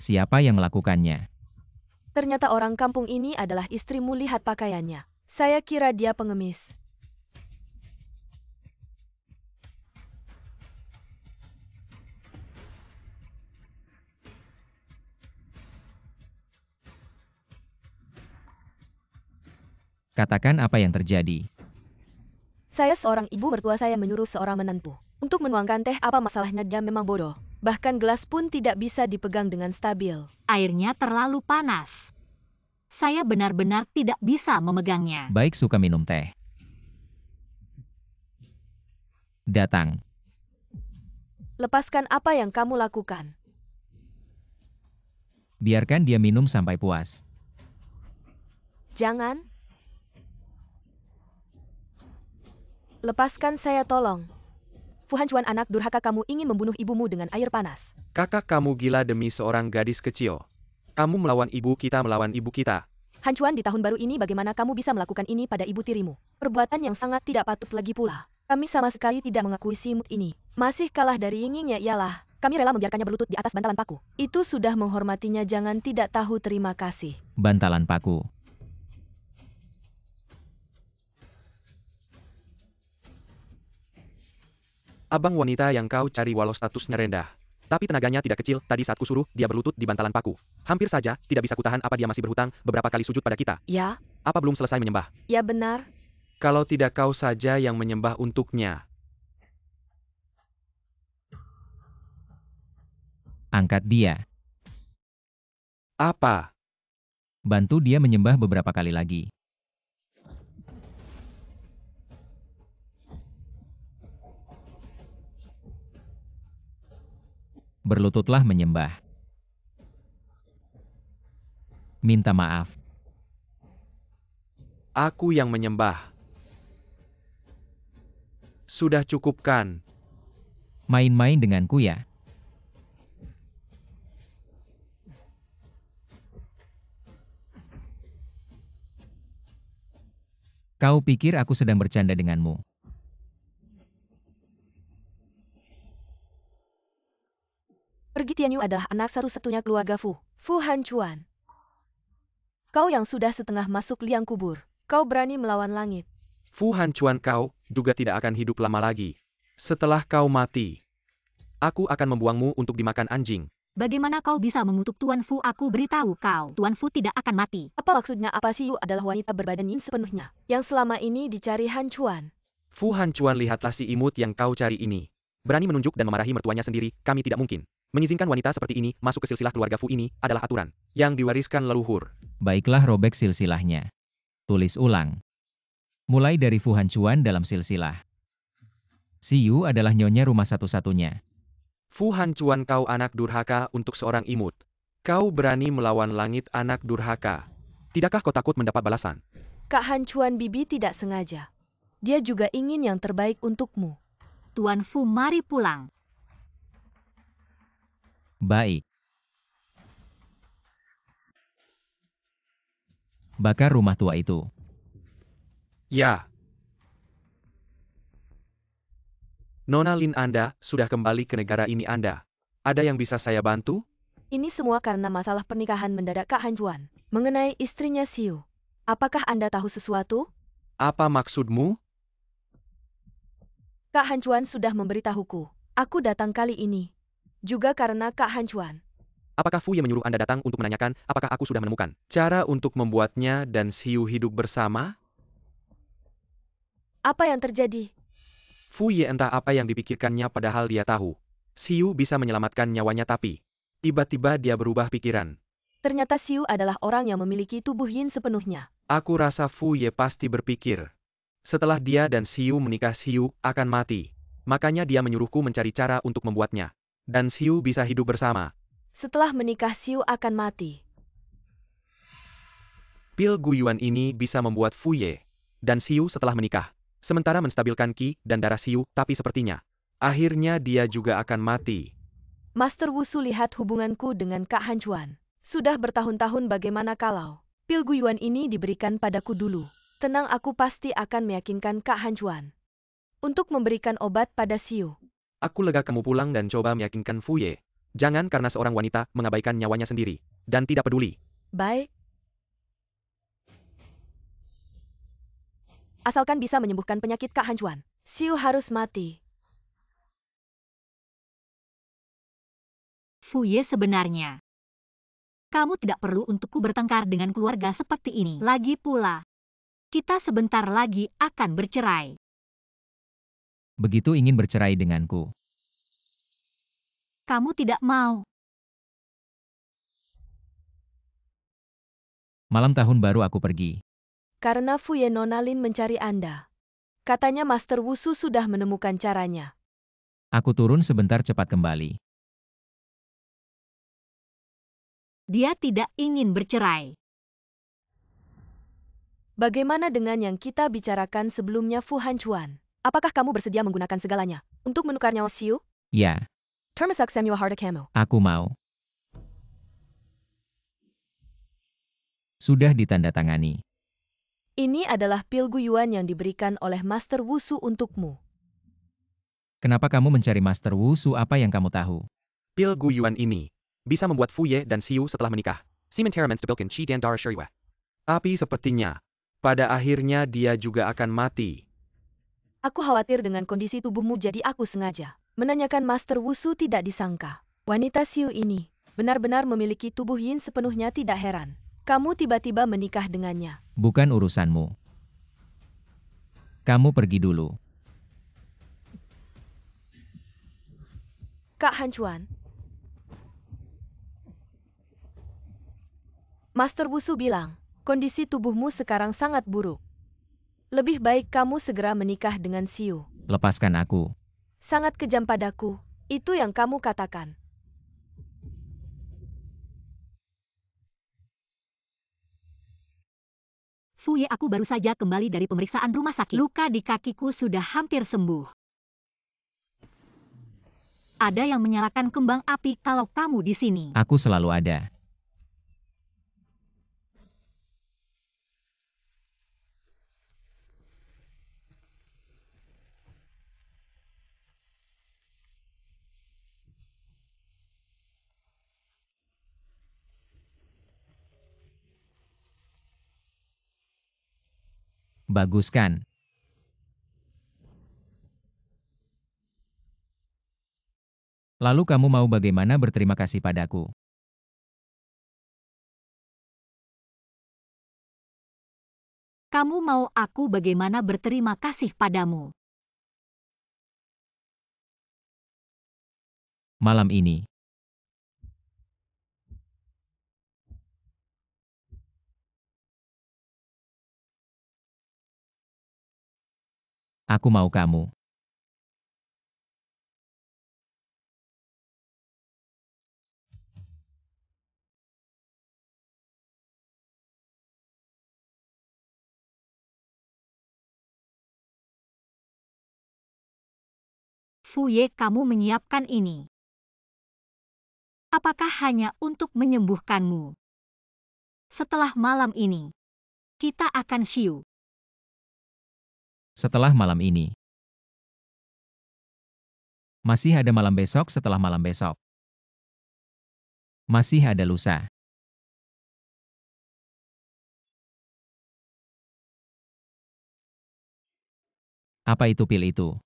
Siapa yang melakukannya? Ternyata orang kampung ini adalah istrimu, lihat pakaiannya. Saya kira dia pengemis. Katakan apa yang terjadi. Saya seorang ibu mertua, saya menyuruh seorang menantu untuk menuangkan teh. Apa masalahnya? Dia memang bodoh. Bahkan gelas pun tidak bisa dipegang dengan stabil. Airnya terlalu panas. Saya benar-benar tidak bisa memegangnya. Baik, suka minum teh. Datang. Lepaskan apa yang kamu lakukan. Biarkan dia minum sampai puas. Jangan. Lepaskan saya, tolong. Fu Han Chuan, anak durhaka, kamu ingin membunuh ibumu dengan air panas. Kakak, kamu gila demi seorang gadis kecil. Kamu melawan ibu kita, melawan ibu kita. Han Chuan, di tahun baru ini bagaimana kamu bisa melakukan ini pada ibu tirimu? Perbuatan yang sangat tidak patut lagi pula. Kami sama sekali tidak mengakui si imut ini. Masih kalah dari Yingyingnya ialah, kami rela membiarkannya berlutut di atas bantalan paku. Itu sudah menghormatinya, jangan tidak tahu terima kasih. Bantalan paku. Abang wanita yang kau cari walau statusnya rendah. Tapi tenaganya tidak kecil, tadi saat kusuruh, dia berlutut di bantalan paku. Hampir saja, tidak bisa kutahan apa dia masih berhutang, beberapa kali sujud pada kita. Ya, Apa belum selesai menyembah? ya benar. Kalau tidak kau saja yang menyembah untuknya. Angkat dia. Apa? Bantu dia menyembah beberapa kali lagi. Berlututlah menyembah. Minta maaf. Aku yang menyembah. Sudah cukup kan? Main-main denganku ya. Kau pikir aku sedang bercanda denganmu? Pergi, Tianyu adalah anak satu-satunya keluarga Fu Han Chuan. Kau yang sudah setengah masuk liang kubur. Kau berani melawan langit. Fu Han Chuan, kau juga tidak akan hidup lama lagi. Setelah kau mati, aku akan membuangmu untuk dimakan anjing. Bagaimana kau bisa mengutuk Tuan Fu? Aku beritahu kau, Tuan Fu tidak akan mati. Apa maksudnya? Apa si Yu adalah wanita berbadan yin sepenuhnya, yang selama ini dicari Han Chuan? Fu Han Chuan, lihatlah si imut yang kau cari ini. Berani menunjuk dan memarahi mertuanya sendiri, kami tidak mungkin mengizinkan wanita seperti ini masuk ke silsilah keluarga Fu. Ini adalah aturan yang diwariskan leluhur. Baiklah, robek silsilahnya. Tulis ulang. Mulai dari Fu Han Chuan dalam silsilah. Si Yu adalah nyonya rumah satu-satunya. Fu Han Chuan, kau anak durhaka untuk seorang imut. Kau berani melawan langit, anak durhaka. Tidakkah kau takut mendapat balasan? Kak Han Chuan, bibi tidak sengaja. Dia juga ingin yang terbaik untukmu. Tuan Fu, mari pulang. Baik. Bakar rumah tua itu. Ya. Nona Lin, Anda sudah kembali ke negara ini Anda. Ada yang bisa saya bantu? Ini semua karena masalah pernikahan mendadak Kak Han Chuan. Mengenai istrinya Xiu. Apakah Anda tahu sesuatu? Apa maksudmu? Kak Han Chuan sudah memberitahuku. Aku datang kali ini. Juga karena Kak Han Chuan. Apakah Fu Ye menyuruh Anda datang untuk menanyakan apakah aku sudah menemukan cara untuk membuatnya dan Xiu hidup bersama? Apa yang terjadi? Fu Ye entah apa yang dipikirkannya padahal dia tahu. Xiu bisa menyelamatkan nyawanya tapi tiba-tiba dia berubah pikiran. Ternyata Xiu adalah orang yang memiliki tubuh yin sepenuhnya. Aku rasa Fu Ye pasti berpikir. Setelah dia dan Xiu menikah Xiu akan mati. Makanya dia menyuruhku mencari cara untuk membuatnya. Dan Xiu bisa hidup bersama. Setelah menikah Xiu akan mati. Pil guyuan ini bisa membuat Fu Ye dan Xiu setelah menikah. Sementara menstabilkan Qi dan darah Xiu, tapi sepertinya akhirnya dia juga akan mati. Master Wusu lihat hubunganku dengan Kak Han Chuan. Sudah bertahun-tahun bagaimana kalau pil guyuan ini diberikan padaku dulu. Tenang, aku pasti akan meyakinkan Kak Han Chuan untuk memberikan obat pada Xiu. Aku lega kamu pulang dan coba meyakinkan Fu Ye. Jangan karena seorang wanita mengabaikan nyawanya sendiri. Dan tidak peduli. Baik. Asalkan bisa menyembuhkan penyakit Kak Han Chuan, Xiu harus mati. Fu Ye sebenarnya. Kamu tidak perlu untukku bertengkar dengan keluarga seperti ini. Lagi pula, kita sebentar lagi akan bercerai. Begitu ingin bercerai denganku. Kamu tidak mau. Malam tahun baru aku pergi. Karena Fu Ye Nona Lin mencari Anda. Katanya Master Wusu sudah menemukan caranya. Aku turun sebentar cepat kembali. Dia tidak ingin bercerai. Bagaimana dengan yang kita bicarakan sebelumnya Fu Han Chuan? Apakah kamu bersedia menggunakan segalanya untuk menukar nyawa Xiu? Ya, Termasuk Samuel Harda Kamu. aku mau. Sudah ditandatangani. Ini adalah pil guyuan yang diberikan oleh Master Wusu untukmu. Kenapa kamu mencari Master Wusu? Apa yang kamu tahu? Pil guyuan ini bisa membuat Fu Ye dan Xiu setelah menikah. Sementara menstabilkan Qi dan darah Shuriwa. Tapi sepertinya pada akhirnya dia juga akan mati. Aku khawatir dengan kondisi tubuhmu, jadi aku sengaja menanyakan Master Wusu. Tidak disangka wanita Xiu ini benar-benar memiliki tubuh yin sepenuhnya. Tidak heran kamu tiba-tiba menikah dengannya. Bukan urusanmu. Kamu pergi dulu. Kak Han Chuan. Master Wusu bilang, kondisi tubuhmu sekarang sangat buruk. Lebih baik kamu segera menikah dengan Xiu. Lepaskan aku. Sangat kejam padaku, itu yang kamu katakan. Fu Ye, aku baru saja kembali dari pemeriksaan rumah sakit. Luka di kakiku sudah hampir sembuh. Ada yang menyalakan kembang api kalau kamu di sini. Aku selalu ada. Bagus kan? Lalu kamu mau bagaimana berterima kasih padaku? Kamu mau aku bagaimana berterima kasih padamu? Malam ini. Aku mau kamu. Fu Ye, kamu menyiapkan ini. Apakah hanya untuk menyembuhkanmu? Setelah malam ini, kita akan Xiu. Setelah malam ini. Masih ada malam besok setelah malam besok. Masih ada lusa. Apa itu pil itu?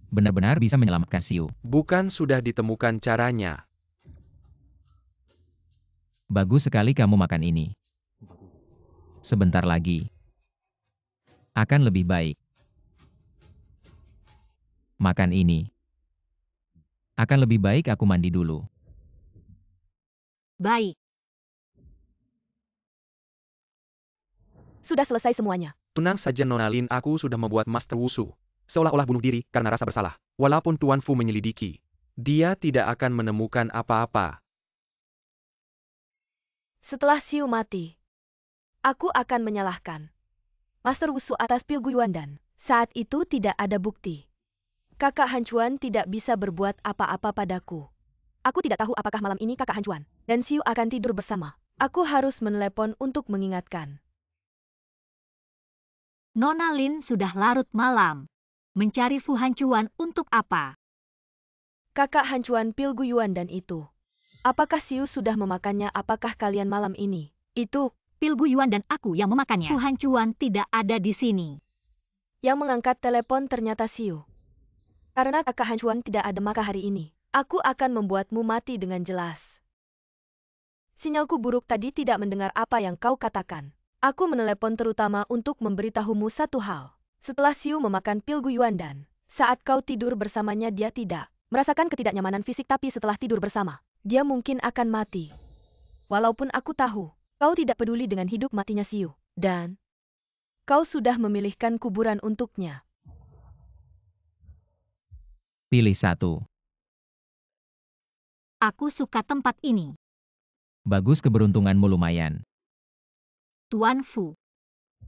Benar-benar bisa menyelamatkan Xiu. Bukan sudah ditemukan caranya. Bagus sekali kamu makan ini. Sebentar lagi. Akan lebih baik. Makan ini. Akan lebih baik aku mandi dulu. Baik. Sudah selesai semuanya. Tenang saja Nona Lin, aku sudah membuat Master Wushu. Seolah-olah bunuh diri karena rasa bersalah. Walaupun Tuan Fu menyelidiki, dia tidak akan menemukan apa-apa. Setelah Xiu mati, aku akan menyalahkan Master Wushu atas pil Guyuan dan saat itu tidak ada bukti. Kakak Hancuan tidak bisa berbuat apa-apa padaku. Aku tidak tahu apakah malam ini kakak Hancuan dan Xiu akan tidur bersama. Aku harus menelepon untuk mengingatkan. Nona Lin sudah larut malam. Mencari Fu Hancuan untuk apa? Kakak Hancuan pil Guyuan dan itu. Apakah Xiu sudah memakannya? Apakah kalian malam ini? Itu, Pil Guyuan dan aku yang memakannya. Fu Hancuan tidak ada di sini. yang mengangkat telepon ternyata Xiu. Karena kakak Hancuan tidak ada maka hari ini, aku akan membuatmu mati dengan jelas. Sinyalku buruk tadi tidak mendengar apa yang kau katakan. Aku menelepon terutama untuk memberitahumu satu hal. Setelah Xiu memakan pil Guyuan dan saat kau tidur bersamanya dia tidak merasakan ketidaknyamanan fisik tapi setelah tidur bersama, dia mungkin akan mati. Walaupun aku tahu, kau tidak peduli dengan hidup matinya Xiu, dan kau sudah memilihkan kuburan untuknya. Pilih satu. Aku suka tempat ini. Bagus, keberuntunganmu lumayan. Tuan Fu.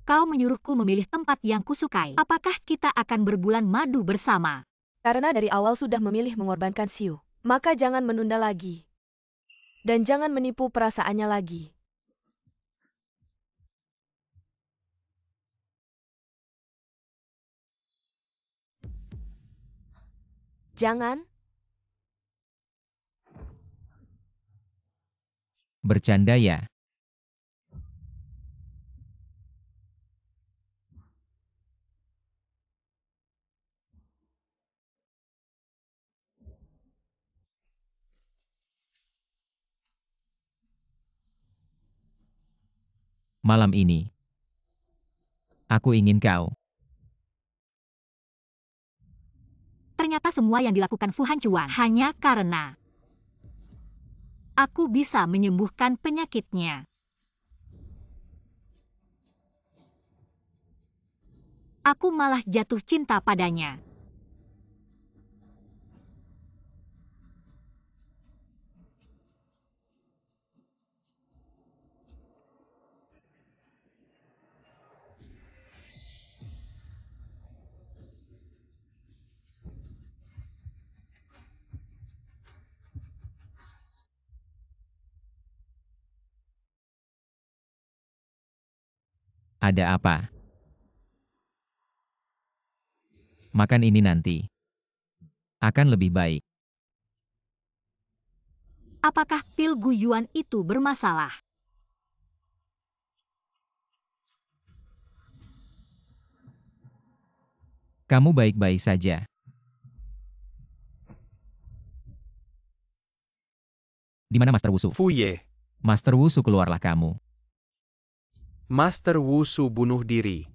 Kau menyuruhku memilih tempat yang kusukai. Apakah kita akan berbulan madu bersama? Karena dari awal sudah memilih mengorbankan Xiu, maka jangan menunda lagi. Dan jangan menipu perasaannya lagi. Jangan. Bercanda ya? Malam ini. Aku ingin kau. Ternyata semua yang dilakukan Fu Hancuan hanya karena aku bisa menyembuhkan penyakitnya. Aku malah jatuh cinta padanya. Ada apa? Makan ini nanti. Akan lebih baik. Apakah pil Guyuan itu bermasalah? Kamu baik-baik saja. Di mana Master Wushu? Fu Ye, Master Wushu, keluarlah kamu. Master Wushu bunuh diri.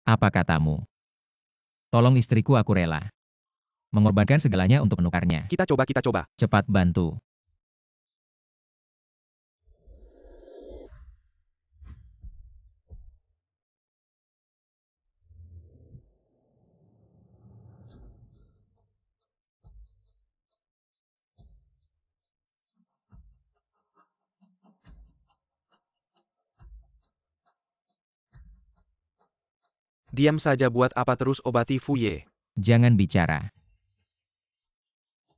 Apa katamu? Tolong istriku, aku rela. Mengorbankan segalanya untuk menukarnya. Kita coba. Cepat bantu. Diam saja, buat apa terus obati Fu Ye? Jangan bicara.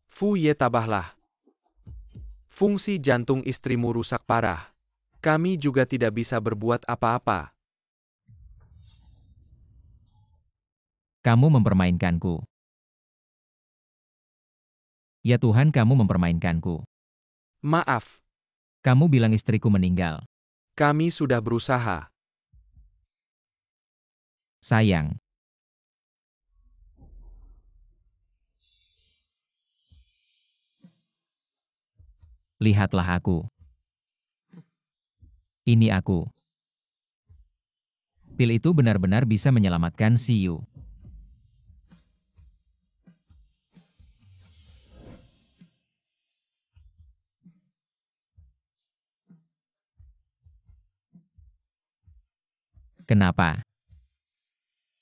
Fu Ye, tabahlah. Fungsi jantung istrimu rusak parah. Kami juga tidak bisa berbuat apa-apa. Kamu mempermainkanku. Ya Tuhan, kamu mempermainkanku. Maaf, Kamu bilang istriku meninggal. kami sudah berusaha. Sayang. Lihatlah aku. Ini aku. Pil itu benar-benar bisa menyelamatkan si Yu. Kenapa?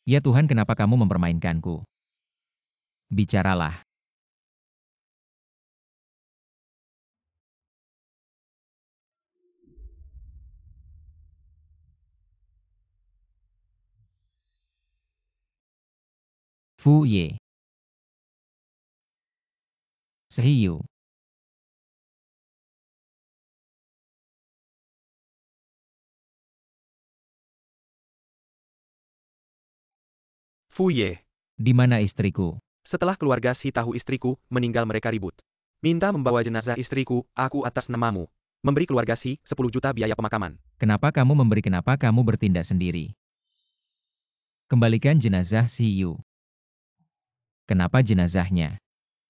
Ya Tuhan, kenapa kamu mempermainkanku? Bicaralah. Fu Ye. Sehiyu. Fu Ye. Di mana istriku? Setelah keluarga Si tahu istriku meninggal, mereka ribut. Minta membawa jenazah istriku, aku atas namamu. Memberi keluarga Si 10 juta biaya pemakaman. Kenapa kamu bertindak sendiri? Kembalikan jenazah si Yu. Kenapa jenazahnya?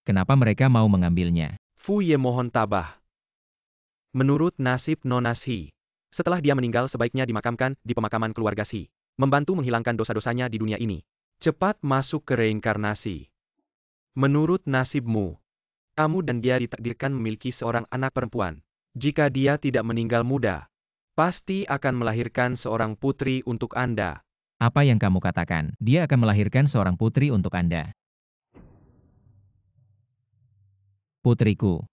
Kenapa mereka mau mengambilnya? Fu Ye mohon tabah. Menurut nasib Nona Si, setelah dia meninggal sebaiknya dimakamkan di pemakaman keluarga Si. Membantu menghilangkan dosa-dosanya di dunia ini. Cepat masuk ke reinkarnasi. Menurut nasibmu, kamu dan dia ditakdirkan memiliki seorang anak perempuan. Jika dia tidak meninggal muda, pasti akan melahirkan seorang putri untuk Anda. Apa yang kamu katakan? Dia akan melahirkan seorang putri untuk Anda. Putriku.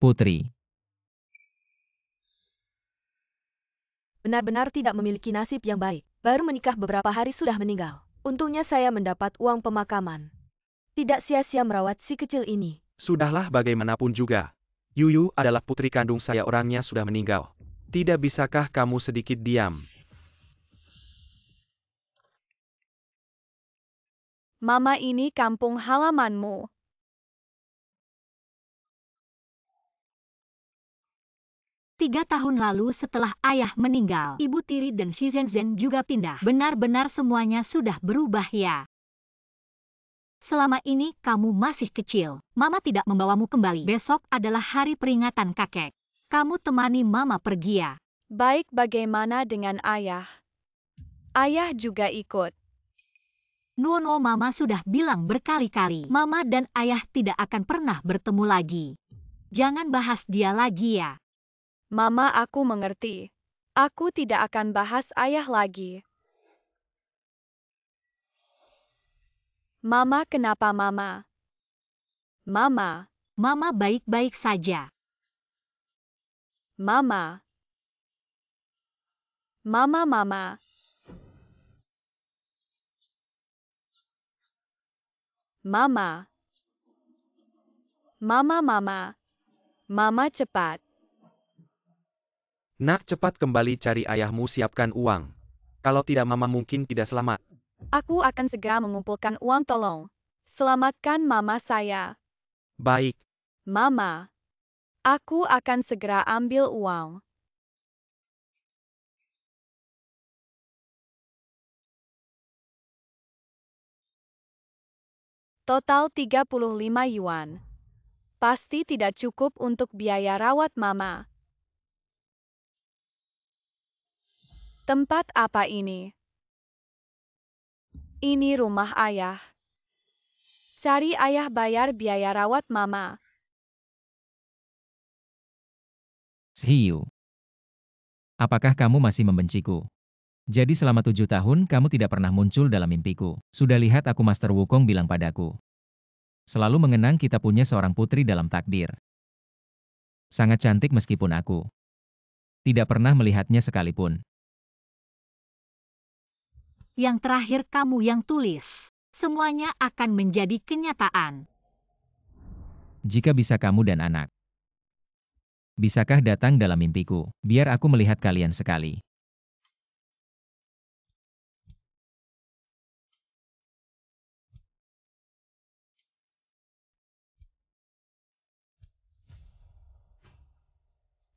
Putri. Benar-benar tidak memiliki nasib yang baik. Baru menikah beberapa hari sudah meninggal. Untungnya saya mendapat uang pemakaman. Tidak sia-sia merawat si kecil ini. Sudahlah, bagaimanapun juga. Yuyu adalah putri kandung saya, orangnya sudah meninggal. Tidak bisakah kamu sedikit diam? Mama, ini kampung halamanmu. Tiga tahun lalu setelah ayah meninggal, ibu tiri dan si Zhen juga pindah. Benar-benar semuanya sudah berubah ya. Selama ini kamu masih kecil. Mama tidak membawamu kembali. Besok adalah hari peringatan kakek. Kamu temani mama pergi ya. Baik, bagaimana dengan ayah? Ayah juga ikut. No, mama sudah bilang berkali-kali. Mama dan ayah tidak akan pernah bertemu lagi. Jangan bahas dia lagi ya. Mama, aku mengerti. Aku tidak akan bahas ayah lagi. Mama, kenapa Mama? Mama, Mama baik-baik saja. Mama. Mama. Mama, Mama. Mama cepat. Nak, cepat kembali cari ayahmu, siapkan uang. Kalau tidak mama mungkin tidak selamat. Aku akan segera mengumpulkan uang, tolong. Selamatkan mama saya. Baik. Mama. Aku akan segera ambil uang. Total 35 yuan. Pasti tidak cukup untuk biaya rawat mama. Tempat apa ini? Ini rumah ayah. Cari ayah, bayar biaya rawat mama. Sehiyu. Apakah kamu masih membenciku? Jadi selama 7 tahun kamu tidak pernah muncul dalam mimpiku. Sudah lihat aku, Master Wukong bilang padaku. Selalu mengenang kita punya seorang putri dalam takdir. Sangat cantik meskipun aku tidak pernah melihatnya sekalipun. Yang terakhir kamu yang tulis. Semuanya akan menjadi kenyataan. Jika bisa kamu dan anak. Bisakah datang dalam mimpiku, biar aku melihat kalian sekali.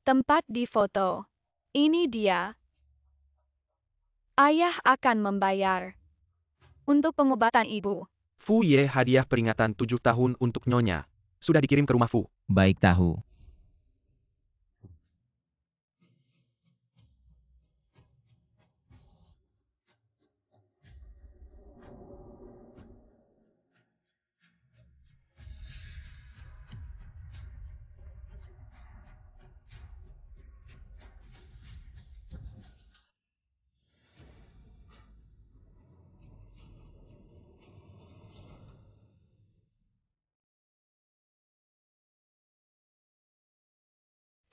Tempat di foto. Ini dia. Ayah akan membayar untuk pengobatan ibu. Fu Ye, hadiah peringatan 7 tahun untuk Nyonya. Sudah dikirim ke rumah Fu. Baik tahu.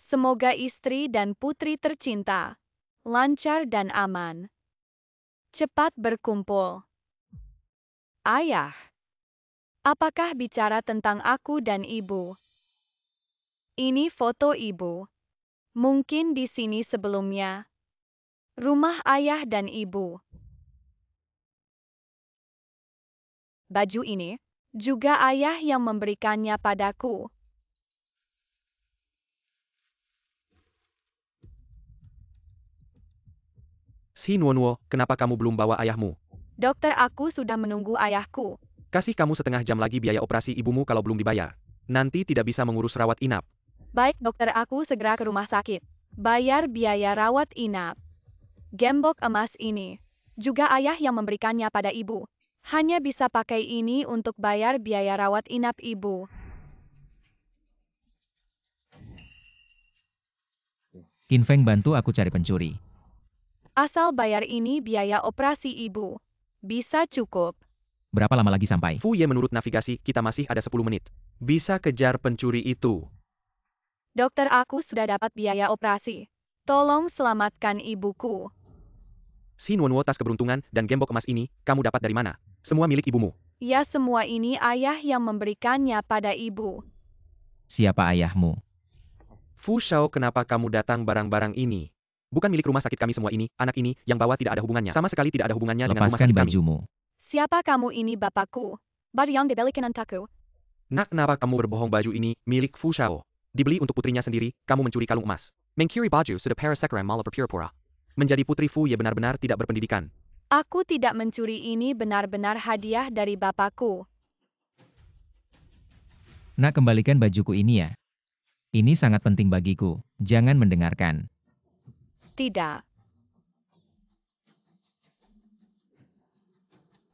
Semoga istri dan putri tercinta lancar dan aman. Cepat berkumpul. Ayah, apakah bicara tentang aku dan ibu? Ini foto ibu. Mungkin di sini sebelumnya. Rumah ayah dan ibu. Baju ini juga ayah yang memberikannya padaku. Si Nuonuo, kenapa kamu belum bawa ayahmu? Dokter, aku sudah menunggu ayahku. Kasih kamu setengah jam lagi biaya operasi ibumu kalau belum dibayar. Nanti tidak bisa mengurus rawat inap. Baik dokter, aku segera ke rumah sakit. Bayar biaya rawat inap. Gembok emas ini juga ayah yang memberikannya pada ibu. Hanya bisa pakai ini untuk bayar biaya rawat inap ibu. Qin Feng, bantu aku cari pencuri. Asal bayar ini biaya operasi ibu. Bisa cukup. Berapa lama lagi sampai? Fu Ye, menurut navigasi, kita masih ada 10 menit. Bisa kejar pencuri itu. Dokter, aku sudah dapat biaya operasi. Tolong selamatkan ibuku. Si Nuonuo, tas keberuntungan dan gembok emas ini, kamu dapat dari mana? Semua milik ibumu. Ya, semua ini ayah yang memberikannya pada ibu. Siapa ayahmu? Fu Shao, kenapa kamu datang barang-barang ini? Bukan milik rumah sakit kami semua ini, anak ini, yang bawa tidak ada hubungannya. Sama sekali tidak ada hubungannya dengan rumah Lepaskan sakit kami. bajumu. Siapa kamu ini bapakku? Baju yang dibelikan untukku. Nak, kenapa kamu berbohong? Baju ini milik Fu Shao. Dibeli untuk putrinya sendiri, kamu mencuri kalung emas. Mengcuri baju sudah para sekarang malah berpura-pura. Menjadi putri Fu Ye benar-benar tidak berpendidikan. Aku tidak mencuri, ini benar-benar hadiah dari bapakku. Nak, kembalikan bajuku ini ya. Ini sangat penting bagiku. Jangan mendengarkan. Tidak.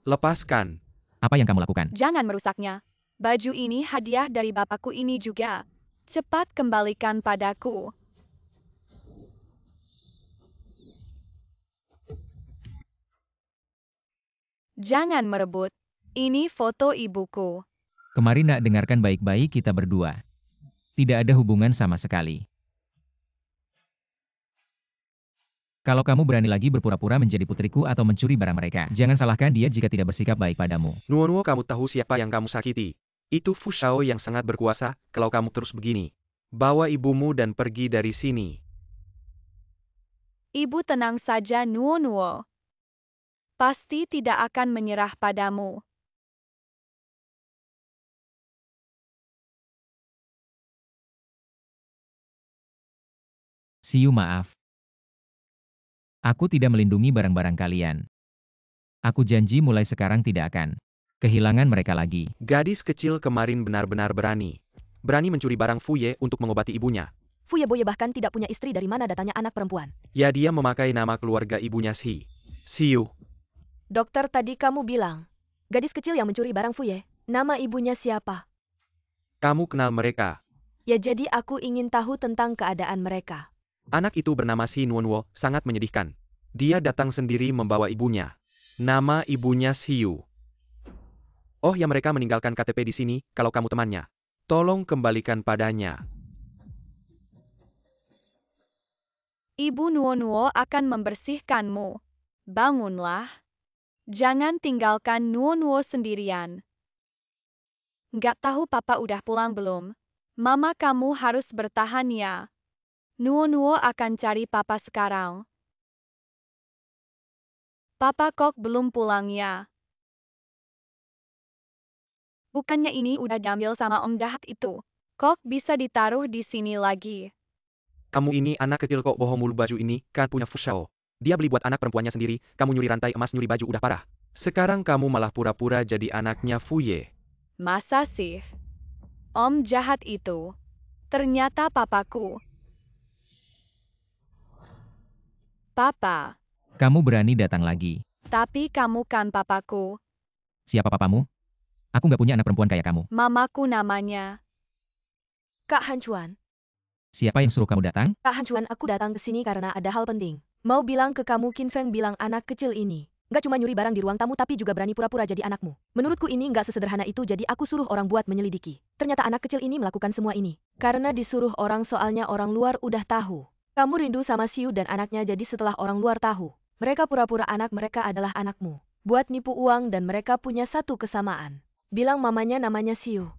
Lepaskan. Apa yang kamu lakukan? Jangan merusaknya. Baju ini hadiah dari bapakku ini juga. Cepat kembalikan padaku. Jangan merebut. Ini foto ibuku. Kemarin nak, dengarkan baik-baik, kita berdua. Tidak ada hubungan sama sekali. Kalau kamu berani lagi berpura-pura menjadi putriku atau mencuri barang mereka, jangan salahkan dia jika tidak bersikap baik padamu. Nuonuo, kamu tahu siapa yang kamu sakiti? Itu Fu Shao yang sangat berkuasa. Kalau kamu terus begini, bawa ibumu dan pergi dari sini. Ibu tenang saja, Nuonuo. Pasti tidak akan menyerah padamu. Siu, maaf. Aku tidak melindungi barang-barang kalian. Aku janji mulai sekarang tidak akan kehilangan mereka lagi. Gadis kecil kemarin benar-benar berani. Berani mencuri barang Fu Ye untuk mengobati ibunya. Fu Yeboye bahkan tidak punya istri, dari mana datanya anak perempuan. Ya, dia memakai nama keluarga ibunya Siu. Dokter, tadi kamu bilang, gadis kecil yang mencuri barang Fu Ye, nama ibunya siapa? Kamu kenal mereka? Ya, jadi aku ingin tahu tentang keadaan mereka. Anak itu bernama Si Nuonuo, sangat menyedihkan. Dia datang sendiri membawa ibunya. Nama ibunya Siu. Oh ya, mereka meninggalkan KTP di sini, kalau kamu temannya. Tolong kembalikan padanya. Ibu Nuonuo akan membersihkanmu. Bangunlah. Jangan tinggalkan Nuonuo sendirian. Nggak tahu papa udah pulang belum? Mama, kamu harus bertahan ya. Nuonuo akan cari papa sekarang. Papa kok belum pulang ya? Bukannya ini udah diambil sama Om Jahat itu? Kok bisa ditaruh di sini lagi? Kamu ini anak kecil kok bohong mulu, baju ini kan punya Fu Shao. Dia beli buat anak perempuannya sendiri, kamu nyuri rantai emas, nyuri baju, udah parah. Sekarang kamu malah pura-pura jadi anaknya Fu Ye. Masa sih? Om jahat itu. Ternyata papaku. Papa, Kamu berani datang lagi. tapi kamu kan papaku. Siapa papamu? Aku nggak punya anak perempuan kayak kamu. Mamaku namanya. Kak Han Chuan, Siapa yang suruh kamu datang? Kak Han Chuan, aku datang ke sini karena ada hal penting. Mau bilang ke kamu, Qin Feng bilang anak kecil ini nggak cuma nyuri barang di ruang tamu tapi juga berani pura-pura jadi anakmu. Menurutku ini nggak sesederhana itu, jadi aku suruh orang buat menyelidiki. Ternyata anak kecil ini melakukan semua ini. Karena disuruh orang, soalnya orang luar udah tahu. Kamu rindu sama Siu dan anaknya, jadi setelah orang luar tahu, mereka pura-pura anak mereka adalah anakmu. Buat nipu uang, dan mereka punya satu kesamaan. Bilang mamanya namanya Siu.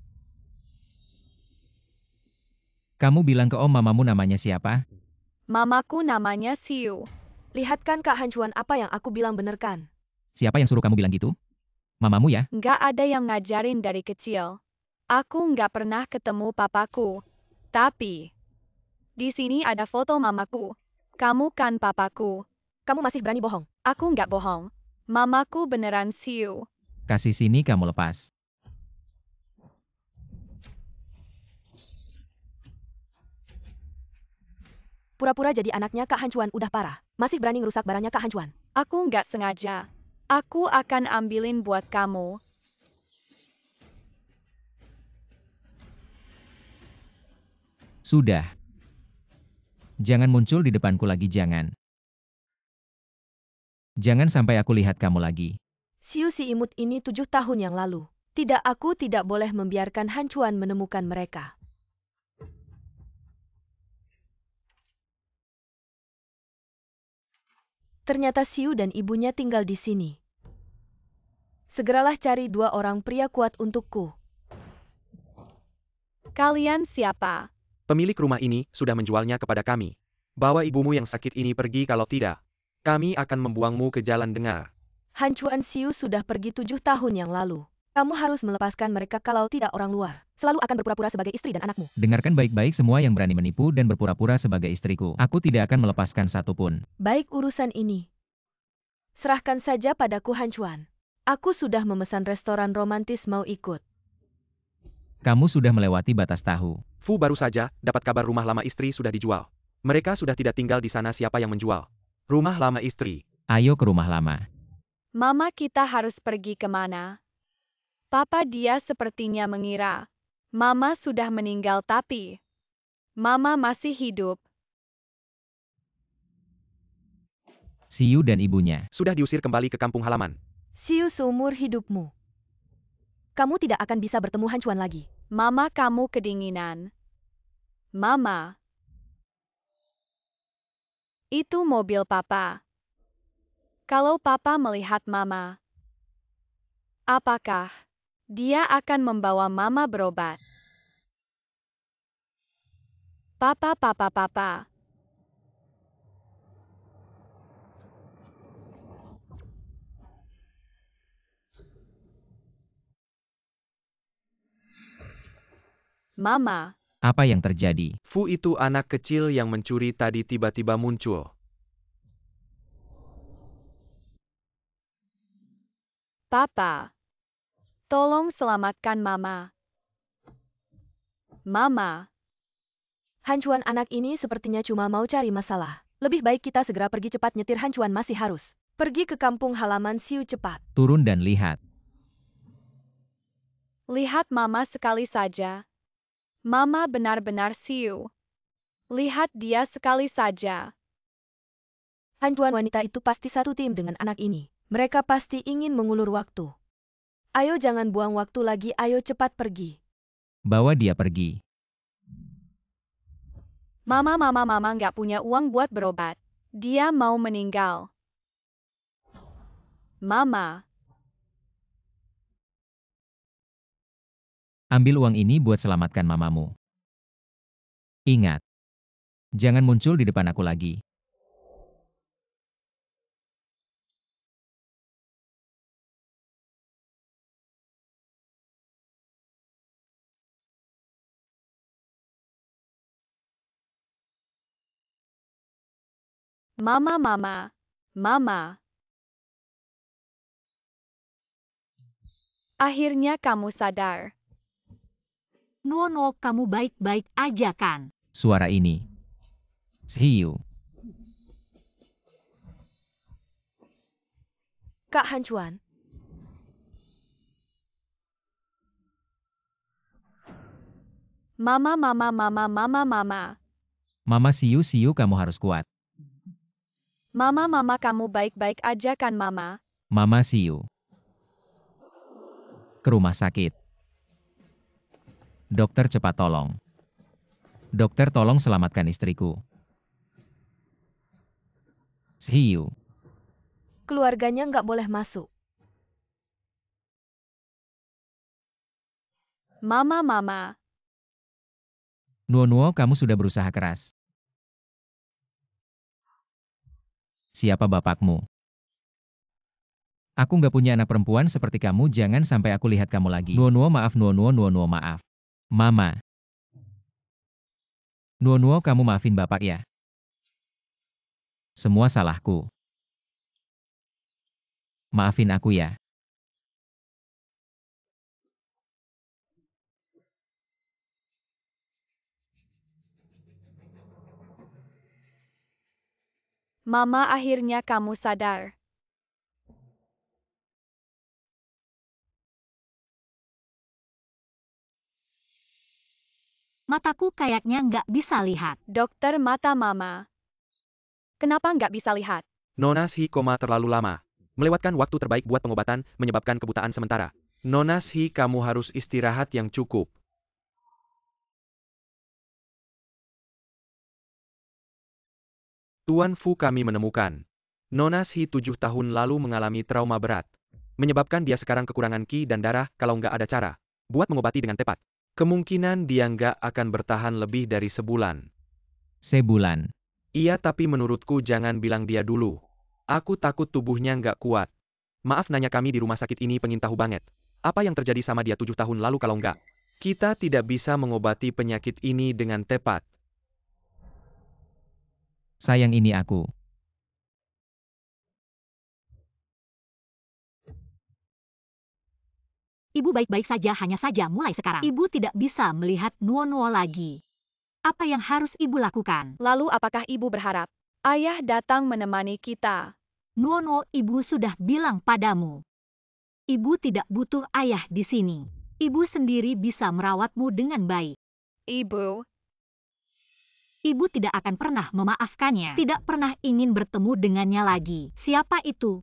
Kamu bilang ke om mamamu namanya siapa? Mamaku namanya Siu. Lihat kan Kak Han Chuan, apa yang aku bilang bener kan? Siapa yang suruh kamu bilang gitu? Mamamu ya? Nggak ada yang ngajarin dari kecil. Aku nggak pernah ketemu papaku. Tapi, di sini ada foto mamaku. Kamu kan papaku. Kamu masih berani bohong? Aku nggak bohong. Mamaku beneran Siu. Kasih sini kamu lepas. Pura-pura jadi anaknya Kak Han Chuan udah parah. Masih berani ngerusak barangnya Kak Han Chuan. Aku nggak sengaja. Aku akan ambilin buat kamu. Sudah. Jangan muncul di depanku lagi, jangan. Jangan sampai aku lihat kamu lagi. Siu si imut ini 7 tahun yang lalu. Tidak, aku tidak boleh membiarkan Han Chuan menemukan mereka. Ternyata Siu dan ibunya tinggal di sini. Segeralah cari 2 orang pria kuat untukku. Kalian siapa? Pemilik rumah ini sudah menjualnya kepada kami. Bawa ibumu yang sakit ini pergi, kalau tidak, kami akan membuangmu ke jalan dengar. Han Chuan, Siu sudah pergi 7 tahun yang lalu. Kamu harus melepaskan mereka, kalau tidak orang luar selalu akan berpura-pura sebagai istri dan anakmu. Dengarkan baik-baik semua yang berani menipu dan berpura-pura sebagai istriku. Aku tidak akan melepaskan satupun. Baik, urusan ini serahkan saja padaku, Han Chuan. Aku sudah memesan restoran romantis, mau ikut? Kamu sudah melewati batas tahu. Fu baru saja dapat kabar rumah lama istri sudah dijual. Mereka sudah tidak tinggal di sana. Siapa yang menjual rumah lama istri? Ayo ke rumah lama. Mama kita harus pergi kemana? Papa dia sepertinya mengira Mama sudah meninggal, tapi Mama masih hidup. Siu dan ibunya. Sudah diusir kembali ke kampung halaman. Siu, seumur hidupmu kamu tidak akan bisa bertemu Han Chuan lagi. Mama, kamu kedinginan. Mama. Itu mobil Papa. Kalau Papa melihat Mama, apakah dia akan membawa Mama berobat? Papa, Papa, Papa. Mama. Apa yang terjadi? Fu itu anak kecil yang mencuri tadi tiba-tiba muncul. Papa. Tolong selamatkan Mama. Mama. Han Chuan, anak ini sepertinya cuma mau cari masalah. Lebih baik kita segera pergi cepat, nyetir. Han Chuan masih harus pergi ke kampung halaman Siu cepat. Turun dan lihat. Lihat Mama sekali saja. Mama benar-benar Siu. Lihat dia sekali saja. Han Chuan, wanita itu pasti satu tim dengan anak ini. Mereka pasti ingin mengulur waktu. Ayo jangan buang waktu lagi, ayo cepat pergi. Bawa dia pergi. Mama nggak punya uang buat berobat. Dia mau meninggal. Mama. Ambil uang ini buat selamatkan mamamu. Ingat. Jangan muncul di depan aku lagi. Mama, mama, mama. Akhirnya kamu sadar. Nuono, kamu baik-baik aja kan? Suara ini. Hiu. Kak Han Chuan, Mama, mama, mama, mama, mama. Mama Siu, kamu harus kuat. Mama, mama, kamu baik-baik aja kan, mama? Mama Siu. Ke rumah sakit. Dokter, cepat tolong. Dokter, tolong selamatkan istriku. Hiu. keluarganya nggak boleh masuk. Mama, mama. Nuo, kamu sudah berusaha keras. Siapa bapakmu? Aku nggak punya anak perempuan seperti kamu, jangan sampai aku lihat kamu lagi. Nuo, maaf, Nuo, maaf. Mama. Nuo, kamu maafin bapak ya. Semua salahku. Maafin aku ya. Mama, akhirnya kamu sadar. Mataku kayaknya nggak bisa lihat. Dokter mata mama. Kenapa nggak bisa lihat? Nona Shi koma terlalu lama. Melewatkan waktu terbaik buat pengobatan, menyebabkan kebutaan sementara. Nona Shi, kamu harus istirahat yang cukup. Tuan Fu, kami menemukan. Nona Shi 7 tahun lalu mengalami trauma berat. Menyebabkan dia sekarang kekurangan ki dan darah kalau nggak ada cara buat mengobati dengan tepat. Kemungkinan dia nggak akan bertahan lebih dari sebulan. Sebulan. Iya, tapi menurutku jangan bilang dia dulu. Aku takut tubuhnya nggak kuat. Maaf nanya, kami di rumah sakit ini pengen tahu banget. Apa yang terjadi sama dia 7 tahun lalu kalau nggak? Kita tidak bisa mengobati penyakit ini dengan tepat. Sayang, ini aku. Ibu baik-baik saja, hanya saja mulai sekarang. Ibu tidak bisa melihat Nuo lagi. Apa yang harus ibu lakukan? Lalu apakah ibu berharap ayah datang menemani kita? Nuo, ibu sudah bilang padamu. Ibu tidak butuh ayah di sini. Ibu sendiri bisa merawatmu dengan baik. Ibu, Ibu tidak akan pernah memaafkannya. Tidak pernah ingin bertemu dengannya lagi. Siapa itu?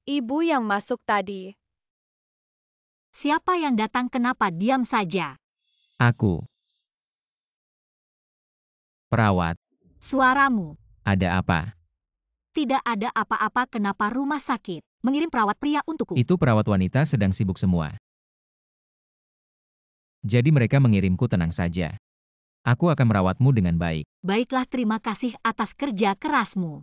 ibu yang masuk tadi. Siapa yang datang? Kenapa diam saja? Aku. Perawat. Suaramu. Ada apa? Tidak ada apa-apa. Kenapa rumah sakit mengirim perawat pria untukku? Itu perawat wanita sedang sibuk semua. Jadi mereka mengirimku, tenang saja. Aku akan merawatmu dengan baik. Baiklah, terima kasih atas kerja kerasmu.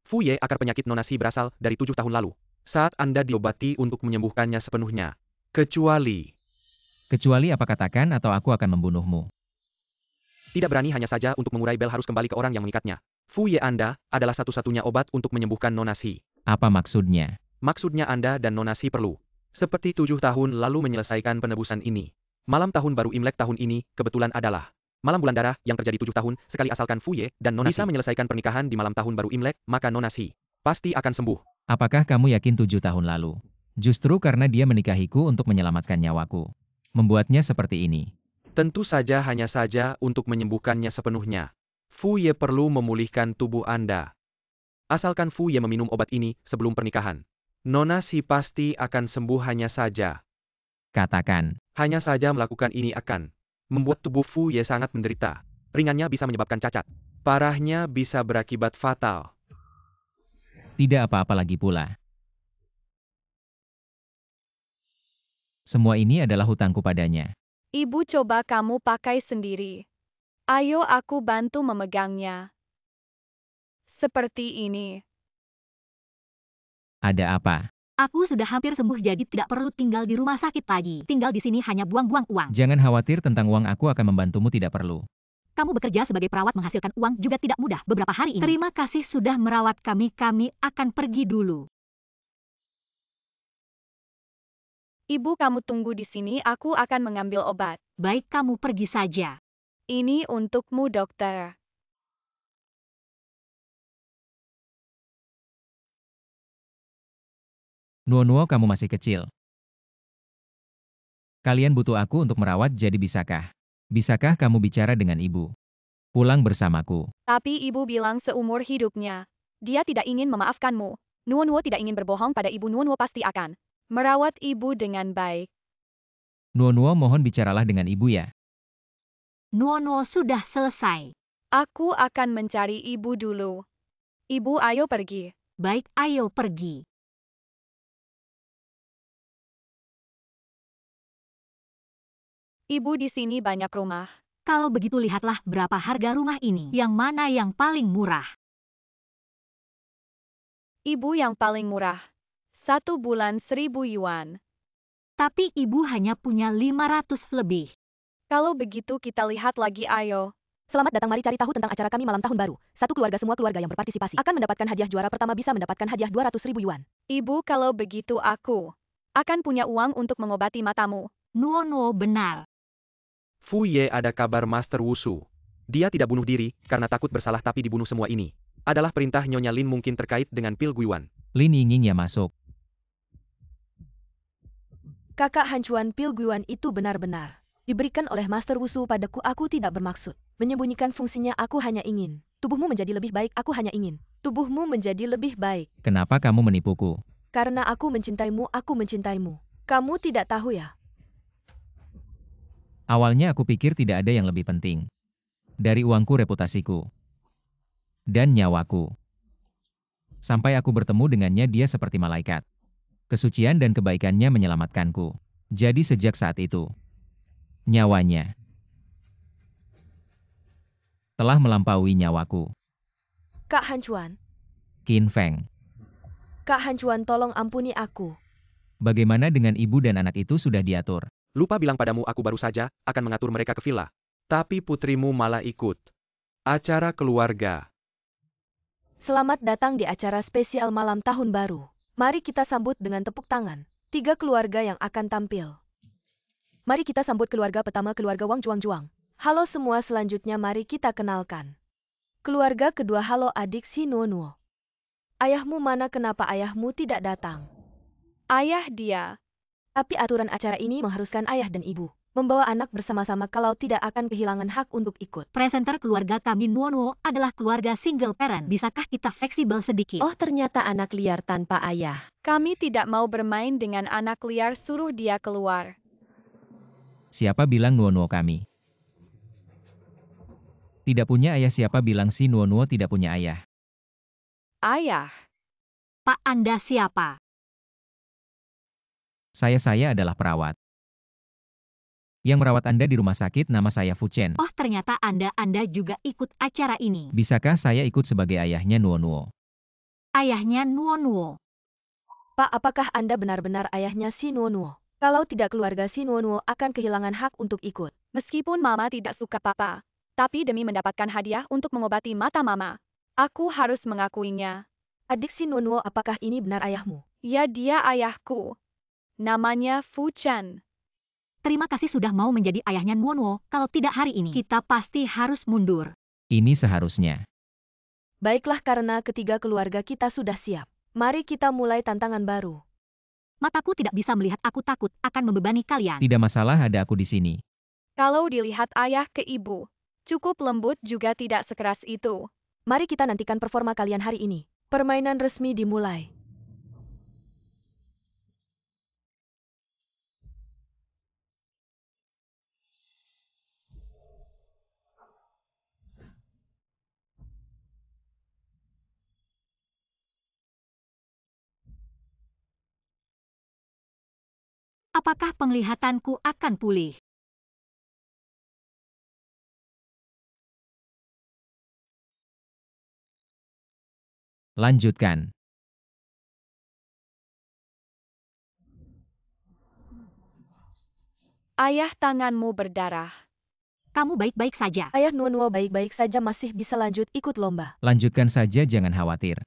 Fu Ye, akar penyakit Nona Shi berasal dari 7 tahun lalu. Saat Anda diobati untuk menyembuhkannya sepenuhnya. Kecuali Apa, katakan, atau aku akan membunuhmu. tidak berani, hanya saja untuk mengurai bel harus kembali ke orang yang mengikatnya. Fu Ye, Anda adalah satu-satunya obat untuk menyembuhkan Nona Shi. Apa maksudnya? Maksudnya Anda dan Nona Shi perlu seperti 7 tahun lalu menyelesaikan penebusan ini. Malam tahun baru Imlek tahun ini kebetulan adalah malam bulan darah yang terjadi 7 tahun sekali, asalkan Fu Ye dan Nona bisa menyelesaikan pernikahan di malam tahun baru Imlek, maka Nona Shi pasti akan sembuh. Apakah kamu yakin 7 tahun lalu? Justru karena dia menikahiku untuk menyelamatkan nyawaku. Membuatnya seperti ini. Tentu saja, hanya saja untuk menyembuhkannya sepenuhnya. Fu Ye perlu memulihkan tubuh Anda. Asalkan Fu Ye meminum obat ini sebelum pernikahan, Nona Shi pasti akan sembuh, hanya saja. Katakan. Hanya saja melakukan ini akan membuat tubuh Fu Ye sangat menderita. Ringannya bisa menyebabkan cacat. Parahnya bisa berakibat fatal. Tidak apa-apa lagi pula. Semua ini adalah hutangku padanya. Ibu, coba kamu pakai sendiri. Ayo aku bantu memegangnya. Seperti ini. Ada apa? Aku sudah hampir sembuh, jadi tidak perlu tinggal di rumah sakit lagi. Tinggal di sini hanya buang-buang uang. Jangan khawatir tentang uang, aku akan membantumu, tidak perlu. Kamu bekerja sebagai perawat menghasilkan uang juga tidak mudah beberapa hari ini. Terima kasih sudah merawat kami. Kami akan pergi dulu. Ibu, kamu tunggu di sini, aku akan mengambil obat. Baik, kamu pergi saja. Ini untukmu, dokter. Nuo-Nuo, kamu masih kecil. Kalian butuh aku untuk merawat, jadi bisakah? Bisakah kamu bicara dengan ibu? Pulang bersamaku. Tapi ibu bilang seumur hidupnya. Dia tidak ingin memaafkanmu. Nuo-Nuo tidak ingin berbohong pada ibu. Nuo-Nuo pasti akan merawat ibu dengan baik. Nuo-Nuo, mohon bicaralah dengan ibu ya. Nuo-Nuo sudah selesai. Aku akan mencari ibu dulu. Ibu, ayo pergi. Baik, ayo pergi. Ibu, di sini banyak rumah. Kalau begitu lihatlah berapa harga rumah ini. Yang mana yang paling murah? Ibu, yang paling murah. 1 bulan 1.000 yuan. Tapi ibu hanya punya 500 lebih. Kalau begitu kita lihat lagi, ayo. Selamat datang, mari cari tahu tentang acara kami malam tahun baru. Satu keluarga, semua keluarga yang berpartisipasi akan mendapatkan hadiah. Juara pertama bisa mendapatkan hadiah 200.000 yuan. Ibu, kalau begitu aku akan punya uang untuk mengobati matamu. Nuo-Nuo benar. Fu Ye, ada kabar Master Wushu. Dia tidak bunuh diri karena takut bersalah tapi dibunuh. Semua ini adalah perintah Nyonya Lin, mungkin terkait dengan pil Guiwan. Lin Yingying ya masuk. Kakak, hancuan pil Guiwan itu benar-benar diberikan oleh Master Wushu padaku. Aku tidak bermaksud menyembunyikan fungsinya. Aku hanya ingin tubuhmu menjadi lebih baik. Aku hanya ingin tubuhmu menjadi lebih baik. Kenapa kamu menipuku? Karena aku mencintaimu. Aku mencintaimu. Kamu tidak tahu ya? Awalnya aku pikir tidak ada yang lebih penting. Dari uangku, reputasiku, dan nyawaku. Sampai aku bertemu dengannya, dia seperti malaikat. Kesucian dan kebaikannya menyelamatkanku. Jadi sejak saat itu, nyawanya telah melampaui nyawaku. Kak Hancuan. Qin Feng, Kak Hancuan, tolong ampuni aku. bagaimana dengan ibu dan anak itu sudah diatur? Lupa bilang padamu, aku baru saja akan mengatur mereka ke villa. Tapi putrimu malah ikut acara keluarga. Selamat datang di acara spesial malam tahun baru. Mari kita sambut dengan tepuk tangan 3 keluarga yang akan tampil. Mari kita sambut keluarga pertama, keluarga Wang Juang. Halo semua, selanjutnya mari kita kenalkan keluarga kedua. Halo adik si Nuo-Nuo. Ayahmu mana? Kenapa ayahmu tidak datang? Ayah dia. Tapi aturan acara ini mengharuskan ayah dan ibu membawa anak bersama-sama, kalau tidak akan kehilangan hak untuk ikut. Presenter keluarga kami Nuo-Nuo adalah keluarga single parent. Bisakah kita fleksibel sedikit? Oh, ternyata anak liar tanpa ayah. Kami tidak mau bermain dengan anak liar, suruh dia keluar. Siapa bilang Nuo-Nuo kami tidak punya ayah? Siapa bilang si Nuo-Nuo tidak punya ayah? Ayah. Pak, Anda siapa? Saya adalah perawat yang merawat Anda di rumah sakit. Nama saya Fu Chen. Oh, ternyata Anda juga ikut acara ini. Bisakah saya ikut sebagai ayahnya Nuo-Nuo? Ayahnya Nuo-Nuo. Pak, apakah Anda benar-benar ayahnya si Nuo-Nuo? Kalau tidak, keluarga si Nuo-Nuo akan kehilangan hak untuk ikut. Meskipun Mama tidak suka Papa, tapi demi mendapatkan hadiah untuk mengobati mata Mama, aku harus mengakuinya. Adik si Nuo-Nuo, apakah ini benar ayahmu? Ya, dia ayahku. Namanya Fu Chen. Terima kasih sudah mau menjadi ayahnya Nuo-Nuo. Kalau tidak hari ini, kita pasti harus mundur. Ini seharusnya. Baiklah, karena ketiga keluarga kita sudah siap. Mari kita mulai tantangan baru. Mataku tidak bisa melihat, aku takut akan membebani kalian. Tidak masalah, ada aku di sini. Kalau dilihat ayah ke ibu, cukup lembut juga tidak sekeras itu. Mari kita nantikan performa kalian hari ini. Permainan resmi dimulai. Apakah penglihatanku akan pulih? Lanjutkan. Ayah, tanganmu berdarah. Kamu baik-baik saja. Ayah Nuo baik-baik saja, masih bisa lanjut ikut lomba. Lanjutkan saja, jangan khawatir.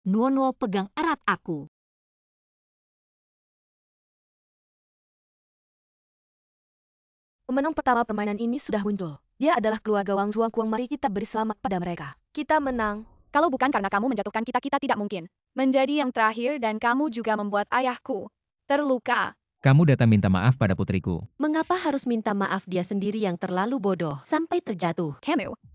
Nuo pegang erat aku. Pemenang pertama permainan ini sudah muncul. Dia adalah keluarga Wang Zuangkuang. Mari kita beri selamat pada mereka. Kita menang. Kalau bukan karena kamu menjatuhkan kita, kita tidak mungkin menjadi yang terakhir dan kamu juga membuat ayahku terluka. Kamu datang minta maaf pada putriku. Mengapa harus minta maaf, dia sendiri yang terlalu bodoh sampai terjatuh?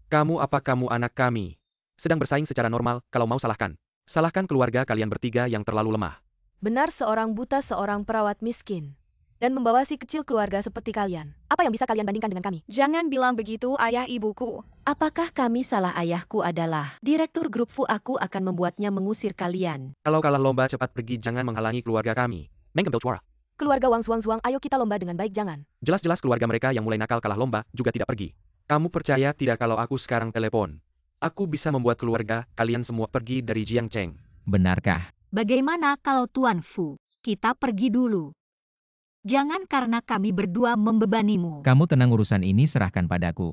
Kamu, Apa kamu anak kami? Sedang bersaing secara normal, kalau mau salahkan. Salahkan keluarga kalian bertiga yang terlalu lemah. Benar, seorang buta, seorang perawat miskin. Dan membawa si kecil keluarga seperti kalian. Apa yang bisa kalian bandingkan dengan kami? jangan bilang begitu ayah ibuku. Apakah kami salah? Ayahku adalah direktur grup Fu. Aku akan membuatnya mengusir kalian. Kalau kalah lomba, cepat pergi, jangan menghalangi keluarga kami. Mengambil suara. Keluarga Wang Zuang, ayo kita lomba dengan baik, jangan. Jelas-jelas keluarga mereka yang mulai nakal kalah lomba juga tidak pergi. Kamu percaya tidak kalau aku sekarang telepon? Aku bisa membuat keluarga kalian semua pergi dari Jiangcheng. Benarkah? Bagaimana kalau Tuan Fu? Kita pergi dulu. Jangan karena kami berdua membebanimu. Kamu tenang, urusan ini serahkan padaku.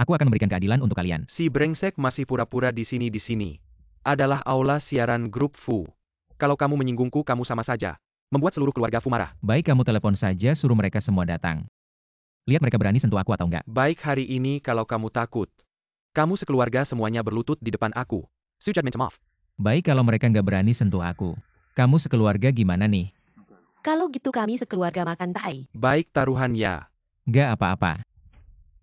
Aku akan memberikan keadilan untuk kalian. Si brengsek masih pura-pura di sini. Adalah aula siaran grup Fu. Kalau kamu menyinggungku, kamu sama saja membuat seluruh keluarga Fu marah. Baik, kamu telepon saja, suruh mereka semua datang. Lihat mereka berani sentuh aku atau enggak. Baik, hari ini kalau kamu takut, kamu sekeluarga semuanya berlutut di depan aku. Sujud minta maaf. Baik, kalau mereka nggak berani sentuh aku. Kamu sekeluarga gimana nih? Kalau gitu kami sekeluarga makan tai. Baik, taruhan ya. Nggak apa-apa.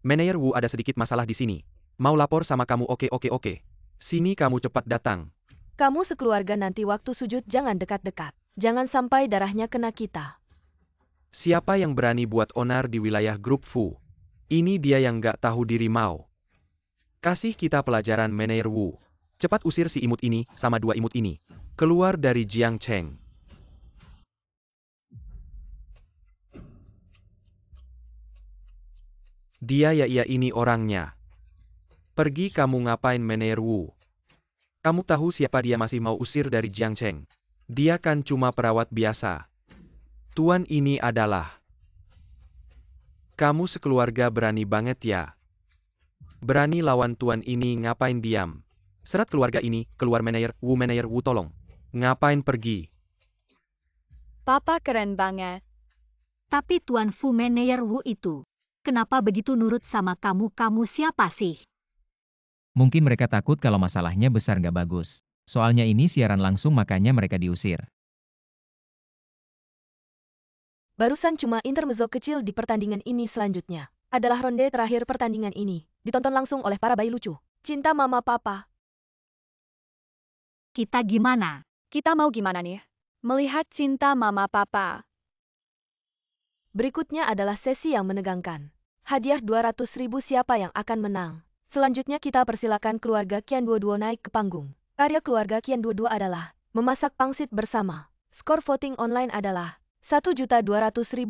Manajer Wu, ada sedikit masalah di sini. Mau lapor sama kamu. Oke. Sini kamu cepat datang. Kamu sekeluarga nanti waktu sujud jangan dekat-dekat. Jangan sampai darahnya kena kita. Siapa yang berani buat onar di wilayah grup Fu? Ini dia yang nggak tahu diri mau. Kasih kita pelajaran, Manajer Wu. Cepat usir si imut ini sama dua imut ini. Keluar dari Jiangcheng. Dia ya ini orangnya. Pergi, kamu ngapain, Manajer Wu? Kamu tahu siapa dia? Masih mau usir dari Jiangcheng? Dia kan cuma perawat biasa. Tuan ini adalah... Kamu sekeluarga berani banget ya. Berani lawan tuan ini, ngapain diam? Serat keluarga ini, keluar Manajer Wu tolong. Ngapain pergi? Papa keren banget. Tapi Tuan Fu, Manajer Wu itu, kenapa begitu nurut sama kamu? Kamu siapa sih? Mungkin mereka takut kalau masalahnya besar nggak bagus. Soalnya ini siaran langsung, makanya mereka diusir. Barusan cuma intermezzo kecil di pertandingan ini. Selanjutnya adalah ronde terakhir pertandingan ini. Ditonton langsung oleh para bayi lucu. Cinta mama papa. Kita gimana? Kita mau gimana nih? Melihat cinta mama papa. Berikutnya adalah sesi yang menegangkan. Hadiah 200.000, siapa yang akan menang? Selanjutnya kita persilakan keluarga Qian Duo naik ke panggung. Karya keluarga Qian Duo adalah memasak pangsit bersama. Skor voting online adalah 1.200.000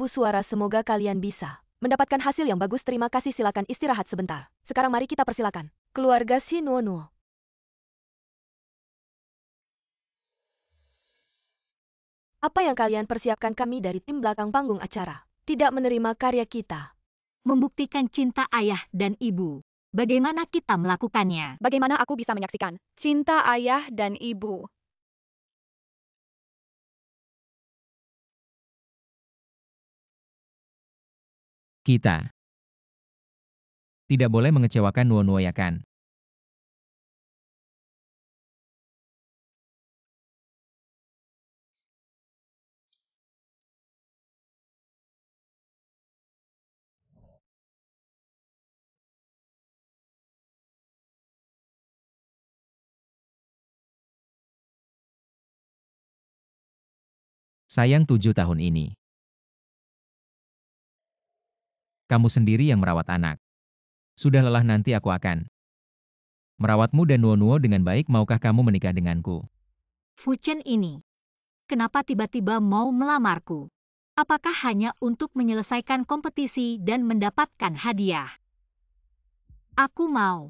suara. Semoga kalian bisa mendapatkan hasil yang bagus. Terima kasih, silakan istirahat sebentar. Sekarang mari kita persilakan keluarga si Nuo. Apa yang kalian persiapkan? Kami dari tim belakang panggung acara tidak menerima karya kita. Membuktikan cinta ayah dan ibu. Bagaimana kita melakukannya? Bagaimana aku bisa menyaksikan cinta ayah dan ibu? Kita tidak boleh mengecewakan Nuo ya kan? Sayang, 7 tahun ini. Kamu sendiri yang merawat anak. Sudah lelah, nanti aku akan merawatmu dan Nuo dengan baik. Maukah kamu menikah denganku? Fu Chen ini, kenapa tiba-tiba mau melamarku? Apakah hanya untuk menyelesaikan kompetisi dan mendapatkan hadiah? Aku mau.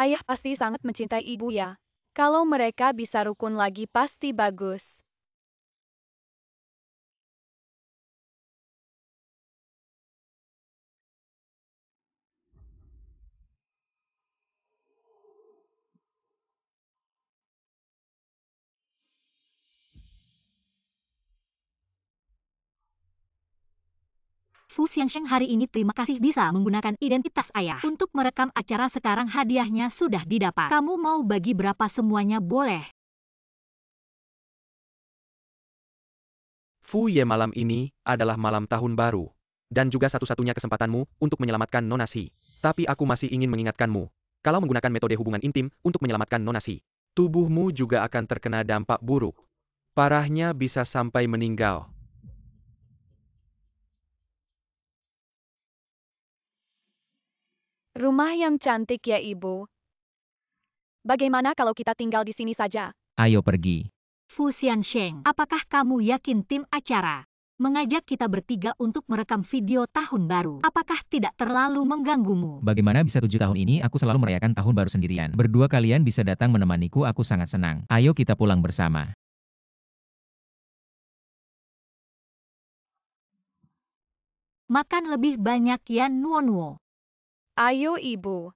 Ayah pasti sangat mencintai ibu ya. Kalau mereka bisa rukun lagi pasti bagus. Fu Xiangsheng hari ini terima kasih bisa menggunakan identitas ayah. Untuk merekam acara sekarang hadiahnya sudah didapat. Kamu mau bagi berapa semuanya boleh. Fu Ye, malam ini adalah malam tahun baru. Dan juga satu-satunya kesempatanmu untuk menyelamatkan Nona Xi. Tapi aku masih ingin mengingatkanmu. Kalau menggunakan metode hubungan intim untuk menyelamatkan Nona Xi, tubuhmu juga akan terkena dampak buruk. Parahnya bisa sampai meninggal. Rumah yang cantik ya ibu. Bagaimana kalau kita tinggal di sini saja? Ayo pergi. Fu Xiansheng, apakah kamu yakin tim acara mengajak kita bertiga untuk merekam video tahun baru? Apakah tidak terlalu mengganggumu? Bagaimana bisa 7 tahun ini aku selalu merayakan tahun baru sendirian. Berdua kalian bisa datang menemaniku, aku sangat senang. Ayo kita pulang bersama. Makan lebih banyak ya Nuo. Ayo ibu.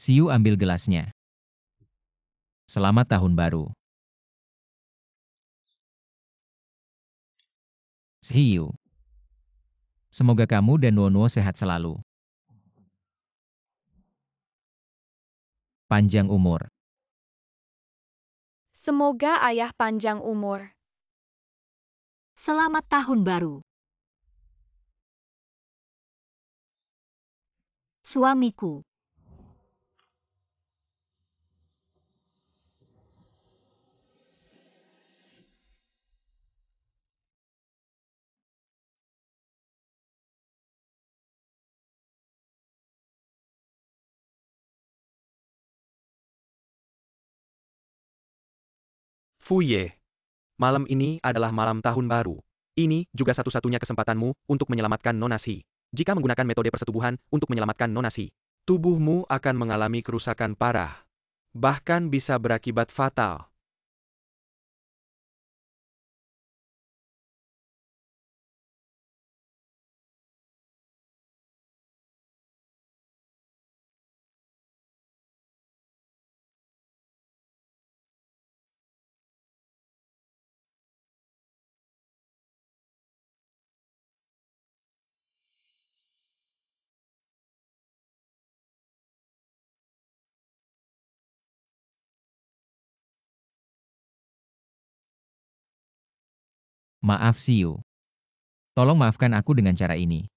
Siu ambil gelasnya. Selamat tahun baru. Siu. Semoga kamu dan Nuo sehat selalu. Panjang umur. Semoga ayah panjang umur. Selamat tahun baru. Suamiku. Fu Ye, malam ini adalah malam tahun baru. Ini juga satu-satunya kesempatanmu untuk menyelamatkan Nona Xi. Jika menggunakan metode persetubuhan untuk menyelamatkan Nona Xi, tubuhmu akan mengalami kerusakan parah. Bahkan bisa berakibat fatal. Maaf Siu. Tolong maafkan aku dengan cara ini.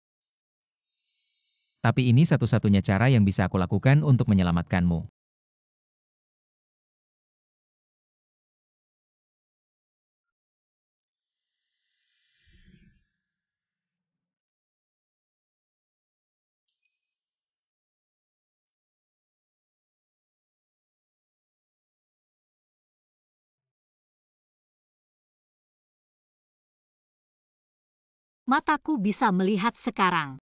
Tapi ini satu-satunya cara yang bisa aku lakukan untuk menyelamatkanmu. Mataku bisa melihat sekarang.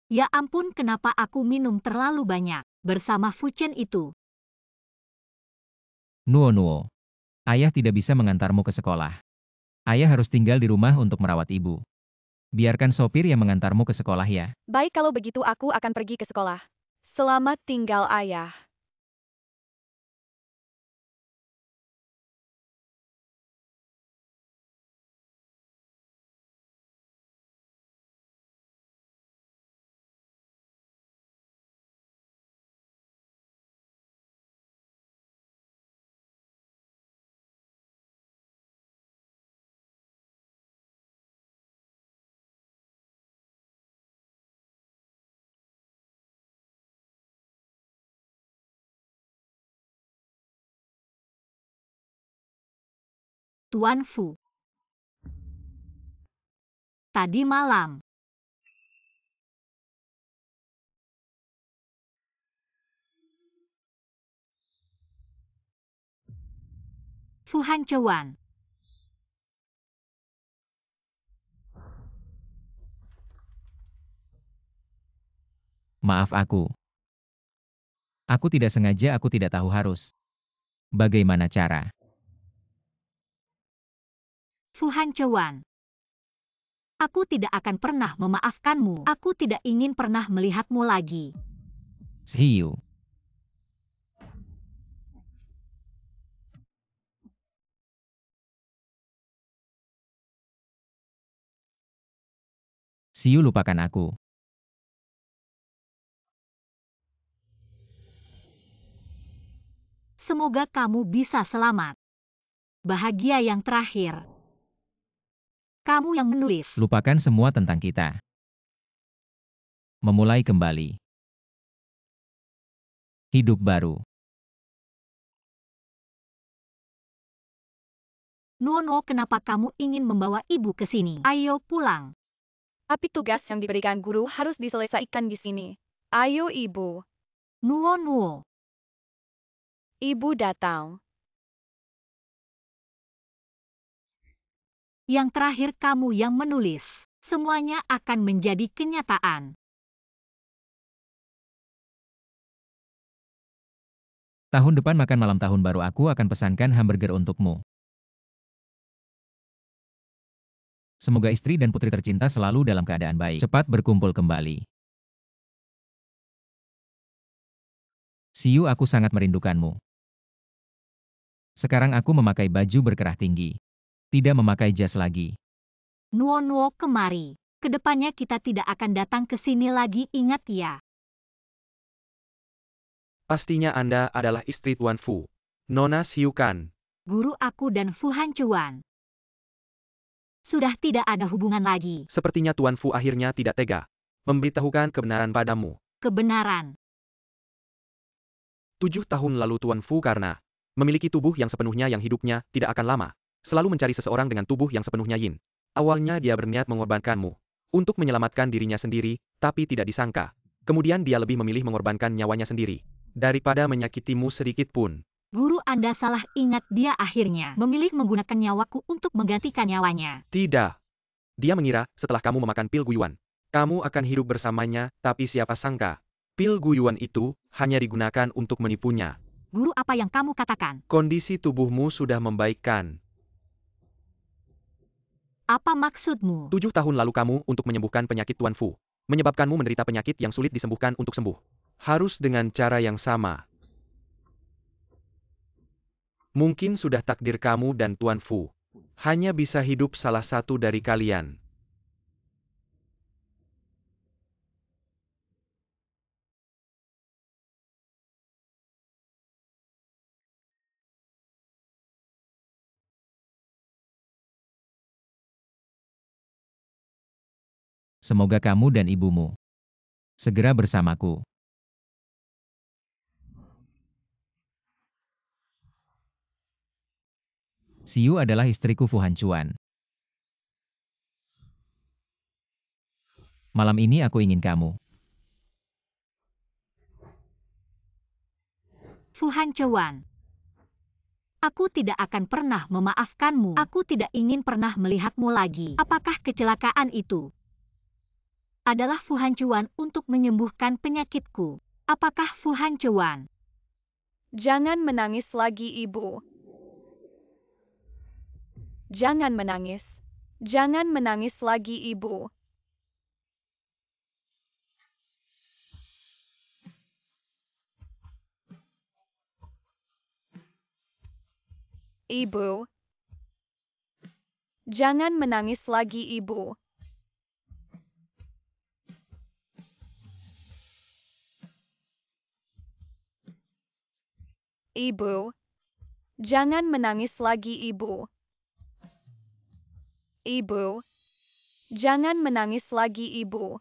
Ya ampun, kenapa aku minum terlalu banyak bersama Fu Chen itu? Nuo. Ayah tidak bisa mengantarmu ke sekolah. Ayah harus tinggal di rumah untuk merawat ibu. Biarkan sopir yang mengantarmu ke sekolah ya. Baik kalau begitu aku akan pergi ke sekolah. Selamat tinggal ayah. Tuan Fu. Tadi malam, Fu Hancuan. Maaf aku. Aku tidak sengaja, aku tidak tahu harus. Bagaimana cara? Fu Hancuan. Aku tidak akan pernah memaafkanmu. Aku tidak ingin pernah melihatmu lagi. Hiu. Siu, lupakan aku. Semoga kamu bisa selamat. Bahagia yang terakhir. Kamu yang menulis. Lupakan semua tentang kita. Memulai kembali. Hidup baru. Nuono, kenapa kamu ingin membawa ibu ke sini? Ayo pulang. Tapi tugas yang diberikan guru harus diselesaikan di sini. Ayo ibu. Nuo. Ibu datang. Yang terakhir kamu yang menulis. Semuanya akan menjadi kenyataan. Tahun depan makan malam tahun baru, aku akan pesankan hamburger untukmu. Semoga istri dan putri tercinta selalu dalam keadaan baik. Cepat berkumpul kembali. Siu, aku sangat merindukanmu. Sekarang aku memakai baju berkerah tinggi. Tidak memakai jas lagi. Nuo, kemari. Kedepannya kita tidak akan datang ke sini lagi, ingat ya. Pastinya Anda adalah istri Tuan Fu. Nona Siu kan? Guru aku dan Fu Hancuan. Sudah tidak ada hubungan lagi. Sepertinya Tuan Fu akhirnya tidak tega memberitahukan kebenaran padamu. Kebenaran. 7 tahun lalu Tuan Fu karena memiliki tubuh yang sepenuhnya yang hidupnya tidak akan lama. Selalu mencari seseorang dengan tubuh yang sepenuhnya yin. Awalnya dia berniat mengorbankanmu untuk menyelamatkan dirinya sendiri, tapi tidak disangka. Kemudian dia lebih memilih mengorbankan nyawanya sendiri daripada menyakitimu sedikit pun. Guru Anda salah, ingat dia akhirnya memilih menggunakan nyawaku untuk menggantikan nyawanya. Tidak. Dia mengira setelah kamu memakan pil guyuan, kamu akan hidup bersamanya, tapi siapa sangka, pil guyuan itu hanya digunakan untuk menipunya. Guru, apa yang kamu katakan? Kondisi tubuhmu sudah membaikkan. Apa maksudmu? 7 tahun lalu kamu untuk menyembuhkan penyakit Tuan Fu, menyebabkanmu menderita penyakit yang sulit disembuhkan untuk sembuh. Harus dengan cara yang sama. Mungkin sudah takdir kamu dan Tuan Fu. Hanya bisa hidup salah satu dari kalian. Semoga kamu dan ibumu segera bersamaku. Siu adalah istriku Fu Hancuan. Malam ini aku ingin kamu. Fu Hancuan. Aku tidak akan pernah memaafkanmu. Aku tidak ingin pernah melihatmu lagi. Apakah kecelakaan itu adalah Fu Hancuan untuk menyembuhkan penyakitku? Apakah Fu Hancuan? Jangan menangis lagi ibu. Jangan menangis. Jangan menangis lagi ibu. Ibu. Jangan menangis lagi ibu. Ibu. Jangan menangis lagi ibu. Ibu. Jangan menangis lagi ibu.